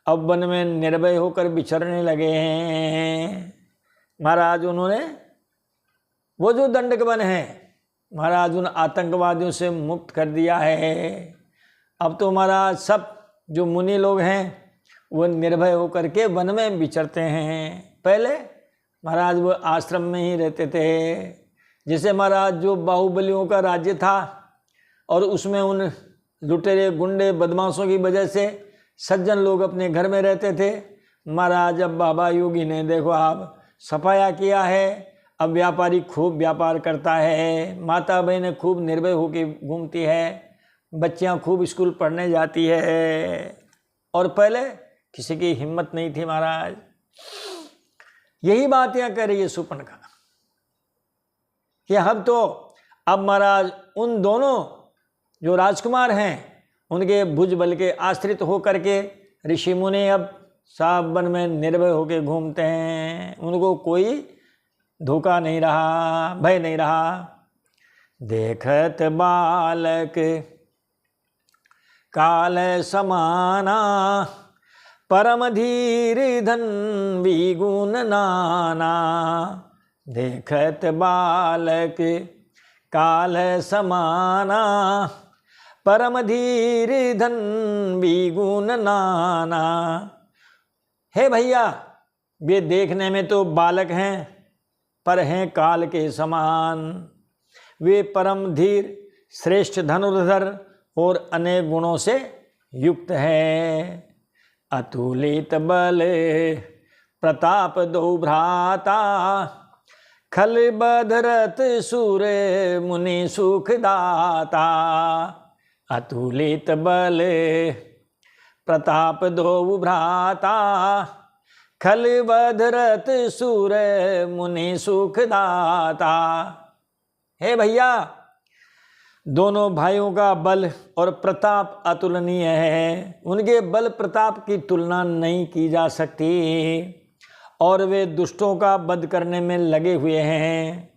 अब वन में निर्भय होकर विचरने लगे हैं। महाराज उन्होंने वो जो दंडक वन है महाराज उन आतंकवादियों से मुक्त कर दिया है। अब तो महाराज सब जो मुनि लोग हैं वो निर्भय होकर के वन में विचरते हैं। पहले महाराज वो आश्रम में ही रहते थे। जैसे महाराज जो बाहुबलियों का राज्य था और उसमें उन लुटेरे गुंडे बदमाशों की वजह से सज्जन लोग अपने घर में रहते थे, महाराज अब बाबा योगी ने देखो आप सफाया किया है, अब व्यापारी खूब व्यापार करता है, माता बहनें खूब निर्भय होकर घूमती है, बच्चियां खूब स्कूल पढ़ने जाती है, और पहले किसी की हिम्मत नहीं थी महाराज। यही बात यहाँ कह रही है शूर्पणखा कि अब महाराज उन दोनों जो राजकुमार हैं उनके भुज बल के आश्रित होकर के ऋषि मुनि अब साफ वन में निर्भय होकर घूमते हैं, उनको कोई धोखा नहीं रहा, भय नहीं रहा। देखत बालक काल समाना, परम धीर धन विगुण नाना। देखत बालक काल समाना, परम धीर धन विगुण नाना। हे भैया, वे देखने में तो बालक हैं पर हैं काल के समान। वे परम धीर, श्रेष्ठ धनुर्धर और अनेक गुणों से युक्त है। अतुलित बल प्रताप दो भ्राता, खल बधरत सुर मुनि सुखदाता। अतुलित बल प्रताप दो भ्राता, खल बधरत सुर मुनि सुखदाता। हे भैया, दोनों भाइयों का बल और प्रताप अतुलनीय है, उनके बल प्रताप की तुलना नहीं की जा सकती, और वे दुष्टों का वध करने में लगे हुए हैं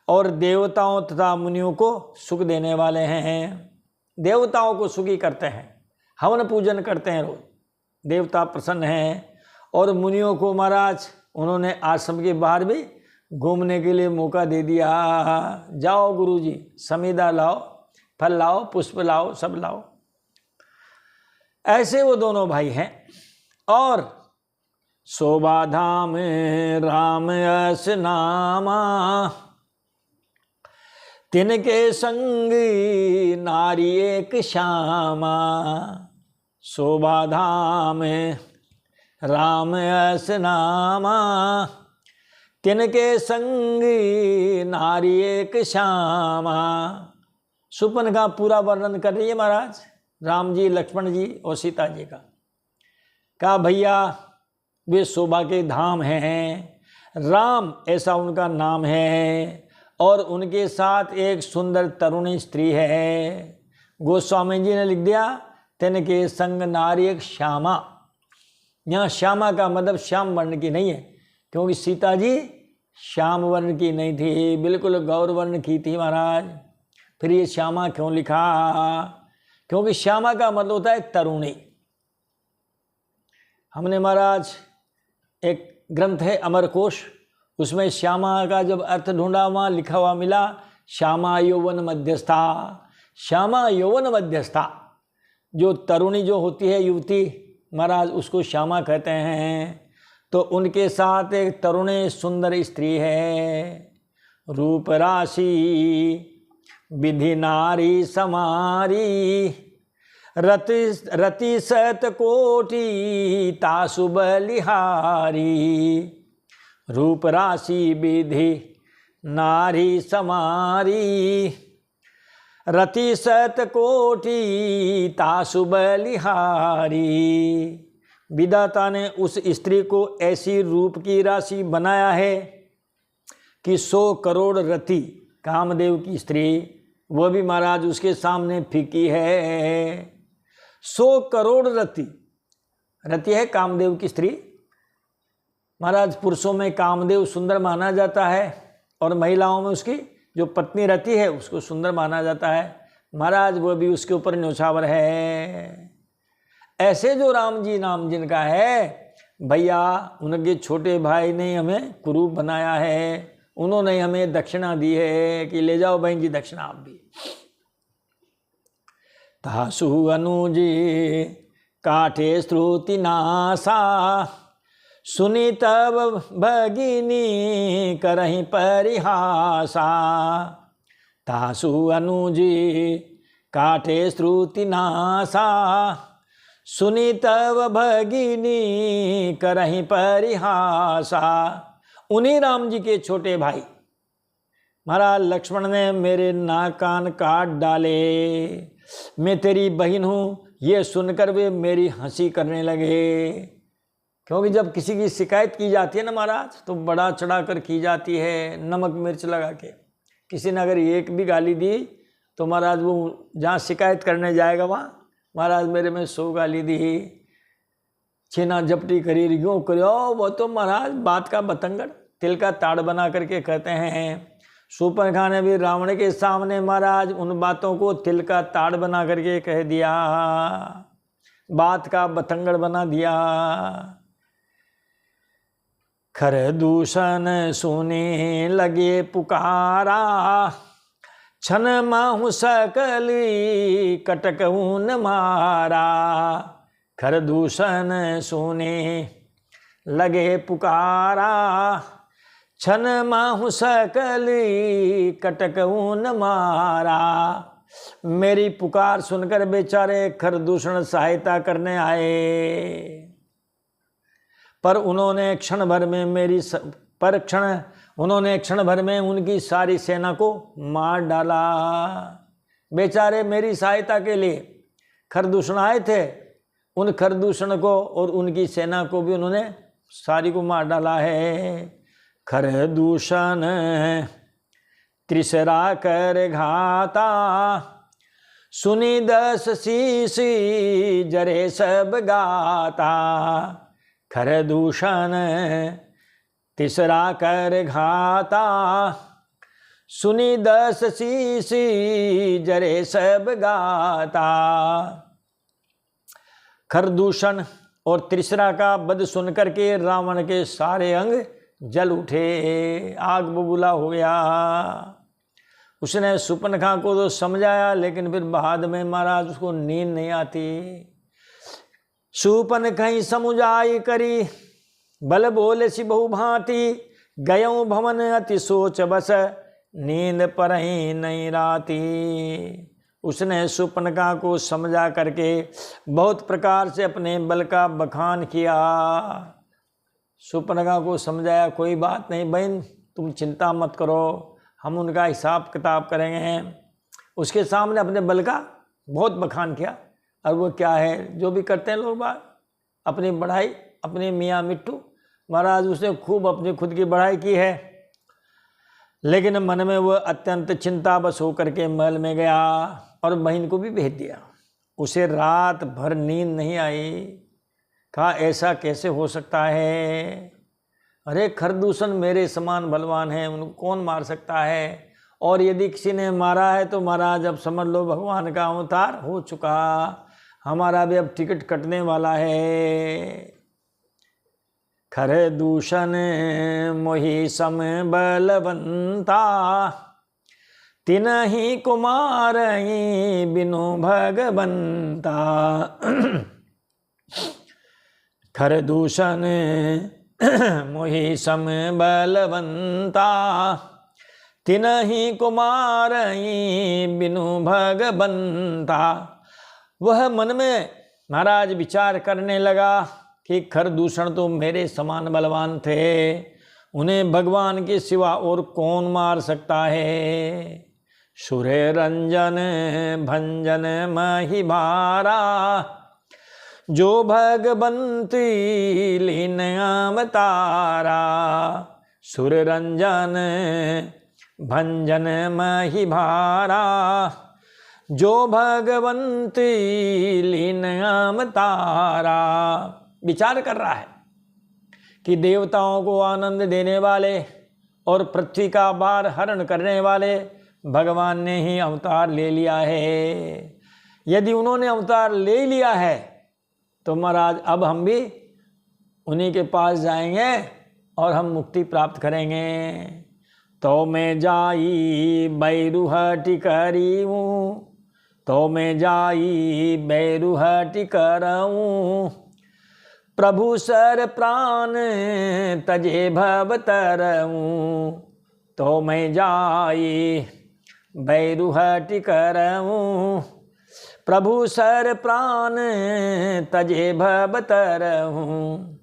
और देवताओं तथा मुनियों को सुख देने वाले हैं। देवताओं को सुखी करते हैं, हवन पूजन करते हैं, रोज देवता प्रसन्न हैं। और मुनियों को महाराज उन्होंने आश्रम के बाहर भी घूमने के लिए मौका दे दिया। जाओ गुरुजी, समीदा लाओ, फल लाओ, पुष्प लाओ, सब लाओ। ऐसे वो दोनों भाई हैं। और शोभा धाम राम यस नामा, तिनके संग नारी एक श्यामा। शोभा धाम राम यस नामा, तिनके संग नारी एक श्यामा। शूर्पणखा पूरा वर्णन कर रही है महाराज, राम जी, लक्ष्मण जी और सीता जी का। कहा भैया वे शोभा के धाम हैं, राम ऐसा उनका नाम है, और उनके साथ एक सुंदर तरुणी स्त्री है। गोस्वामी जी ने लिख दिया तिनके संग नारी एक श्यामा। यहाँ श्यामा का मतलब श्याम वर्ण की नहीं है, क्योंकि सीता जी श्याम वर्ण की नहीं थी, बिल्कुल गौर वर्ण की थी महाराज। फिर ये श्यामा क्यों लिखा? क्योंकि श्यामा का मतलब होता है तरुणी। हमने महाराज एक ग्रंथ है अमरकोश, उसमें श्यामा का जब अर्थ ढूंढा वहाँ लिखा हुआ मिला श्यामा यौवन मध्यस्था। श्यामा यौवन मध्यस्था, जो तरुणी जो होती है युवती महाराज, उसको श्यामा कहते हैं। तो उनके साथ एक तरुणी सुंदर स्त्री है। रूप राशि विधि नारी समारी, रति सत कोटि तासु बलिहारी। रूप राशि विधि नारी समारी, रति सत कोटि तासु बलिहारी। विधाता ने उस स्त्री को ऐसी रूप की राशि बनाया है कि 100 करोड़ रति, कामदेव की स्त्री, वह भी महाराज उसके सामने फीकी है। 100 करोड़ रति, रति है कामदेव की स्त्री। महाराज पुरुषों में कामदेव सुंदर माना जाता है और महिलाओं में उसकी जो पत्नी रति है उसको सुंदर माना जाता है। महाराज वो भी उसके ऊपर न्योछावर है। ऐसे जो राम जी नाम जिनका है भैया, उनके छोटे भाई ने हमें कुरूप बनाया है, उन्होंने हमें दक्षिणा दी है कि ले जाओ बहन जी दक्षिणा आप भी। तासु अनुजी काठे श्रुति नासा, सुनी तब भगिनी करहि परिहासा। तासु अनुजी काठे श्रुति नासा, सुनी तव भगिनी करहीं परिहासा। उन्हीं राम जी के छोटे भाई महाराज लक्ष्मण ने मेरे नाक कान काट डाले, मैं तेरी बहन हूँ ये सुनकर वे मेरी हंसी करने लगे। क्योंकि जब किसी की शिकायत की जाती है ना महाराज तो बड़ा चढ़ा कर की जाती है, नमक मिर्च लगा के। किसी ने अगर एक भी गाली दी तो महाराज वो जहाँ शिकायत करने जाएगा वहाँ महाराज मेरे में 100 गाली दी, छीना झपटी करी, यूँ करो, वो तो महाराज बात का बतंगड़ तिल का ताड़ बना करके कहते हैं। शूर्पणखा ने भी रावण के सामने महाराज उन बातों को तिल का ताड़ बना करके कह दिया, बात का बतंगड़ बना दिया। खर दूषण सुने लगे पुकारा, छन माहु सकली कटक ऊन मारा। खर दूषण सुने लगे पुकारा, छन माहु सकली कटक ऊन मारा। मेरी पुकार सुनकर बेचारे खरदूषण सहायता करने आए, पर उन्होंने क्षण भर में उनकी सारी सेना को मार डाला। बेचारे मेरी सहायता के लिए खरदूषण आए थे, उन खरदूषण को और उनकी सेना को भी उन्होंने सारी को मार डाला है। खरदूषण त्रिसरा कर घाता, सुनी 10 शीशी जरे सब गाता। खरदूषण तीसरा कर घाता, सुनी 10 शीशी जरे सब गाता। खरदूषण और त्रिसरा का वध सुनकर के रावण के सारे अंग जल उठे, आग बबूला हो गया। उसने शूर्पणखा को तो समझाया, लेकिन फिर बाद में महाराज उसको नींद नहीं आती। शूर्पणखा समुझाई करी, बल बोले सी बहु भांति। गयों भवन अति सोच बस, नींद पर ही नहीं राती। उसने शूर्पणखा को समझा करके बहुत प्रकार से अपने बल का बखान किया। शूर्पणखा को समझाया, कोई बात नहीं बहन, तुम चिंता मत करो, हम उनका हिसाब किताब करेंगे। उसके सामने अपने बल का बहुत बखान किया। और वो क्या है जो भी करते हैं लोग बात, अपनी बढ़ाई, अपने मियाँ मिट्टू महाराज उसने खूब अपनी खुद की बढ़ाई की है। लेकिन मन में वो अत्यंत चिंता बस होकर के महल में गया और बहन को भी भेज दिया। उसे रात भर नींद नहीं आई। कहा ऐसा कैसे हो सकता है, अरे खरदूषण मेरे समान बलवान है, उनको कौन मार सकता है। और यदि किसी ने मारा है तो महाराज अब समझ लो भगवान का अवतार हो चुका, हमारा भी अब टिकट कटने वाला है। खरदूषण मोहि सम बलवंता, तिनहि कुमार बिनु भगवंता। खरदूषण मोहि सम बलवंता, तिनहि कुमार बिनु भगवंता। वह मन में महाराज विचार करने लगा कि खरदूषण तो मेरे समान बलवान थे, उन्हें भगवान के सिवा और कौन मार सकता है। सूर्य रंजन भंजन मही भारा, जो भगवंती लीन अवतारा। सूर्य रंजन भंजन मही भारा, जो भगवंती लीन अवतारा। विचार कर रहा है कि देवताओं को आनंद देने वाले और पृथ्वी का भार हरण करने वाले भगवान ने ही अवतार ले लिया है। यदि उन्होंने अवतार ले लिया है तो महाराज अब हम भी उन्हीं के पास जाएंगे और हम मुक्ति प्राप्त करेंगे। तो मैं जाई बैरुहटि करीऊँ, तो मैं जाई बैरुहटि करऊँ। प्रभु सर प्राण तजे भव तरऊँ, तो मैं जाई बैरुहटि करऊँ। प्रभु सर प्राण तजे भव तरहूं।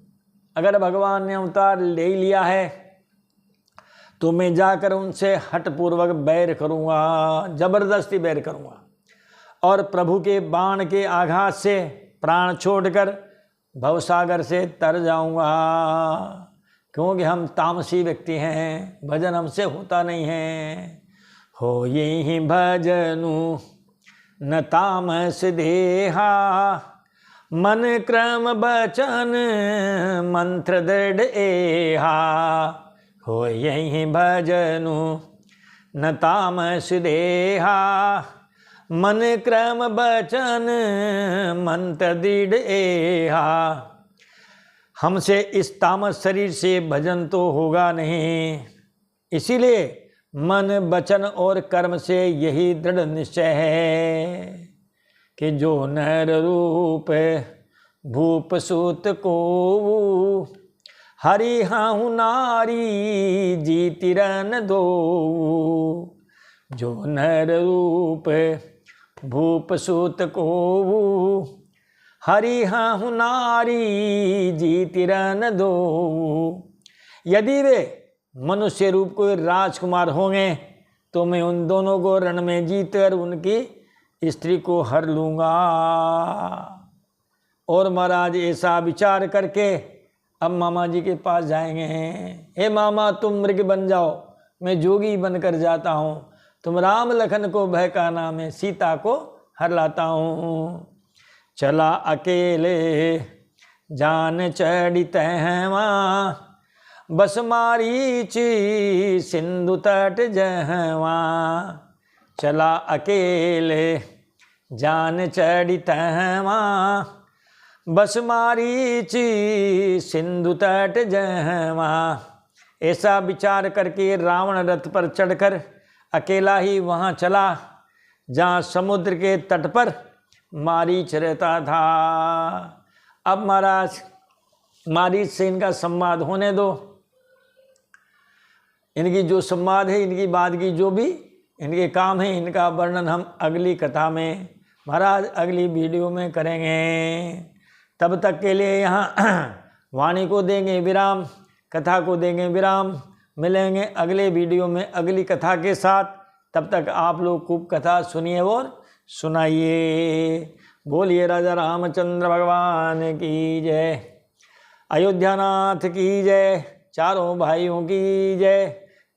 अगर भगवान ने अवतार ले लिया है तो मैं जाकर उनसे हठपूर्वक बैर करूँगा, जबरदस्ती बैर करूँगा, और प्रभु के बाण के आघात से प्राण छोड़कर भवसागर से तर जाऊँगा, क्योंकि हम तामसी व्यक्ति हैं, भजन हमसे होता नहीं है। हो यही भजनु न तामस देहा, मन क्रम बचन मंत्र दृढ़ एहा। हो यही भजनु न तामस देहा, मन क्रम बचन मंत्र दृढ़ एहा। हमसे इस तामस शरीर से भजन तो होगा नहीं, इसीलिए मन वचन और कर्म से यही दृढ़ निश्चय है कि जो नर रूप भूप सूत को, हरि हाहु नारी जीतिरन दो। जो नर रूप भूप सूत को, हरि हाहु नारी जीतिरन दो। यदि वे मनुष्य रूप को राजकुमार होंगे तो मैं उन दोनों को रण में जीतकर उनकी स्त्री को हर लूँगा। और महाराज ऐसा विचार करके अब मामा जी के पास जाएंगे। हे मामा, तुम मृग बन जाओ, मैं जोगी बनकर जाता हूँ। तुम राम लखन को बहकाना, मैं सीता को हर लाता हूँ। चला अकेले जान चढ़ित हैवा, बस मारीची सिंधु तट जहवा। चला अकेले जान चढ़ित हैवा, बस मारीची सिंधु तट जहवा। ऐसा विचार करके रावण रथ पर चढ़कर अकेला ही वहाँ चला जहाँ समुद्र के तट पर मारीच रहता था। अब महाराज मारीच से इनका संवाद होने दो। इनकी जो संवाद है, इनकी बात की जो भी इनके काम है, इनका वर्णन हम अगली कथा में महाराज अगली वीडियो में करेंगे। तब तक के लिए यहाँ वाणी को देंगे विराम, कथा को देंगे विराम। मिलेंगे अगले वीडियो में अगली कथा के साथ। तब तक आप लोग खूब कथा सुनिए और सुनाइए। बोलिए राजा रामचंद्र भगवान की जय, अयोध्यानाथ की जय, चारों भाइयों की जय,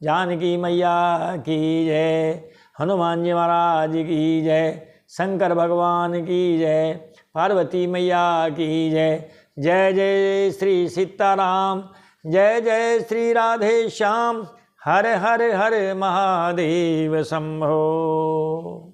जानकी मैया की जय, हनुमान जी महाराज की जय, शंकर भगवान की जय, पार्वती मैया की जय। जय जय श्री सीताराम, जय जय श्री राधे श्याम। हर हर हर महादेव शंभो।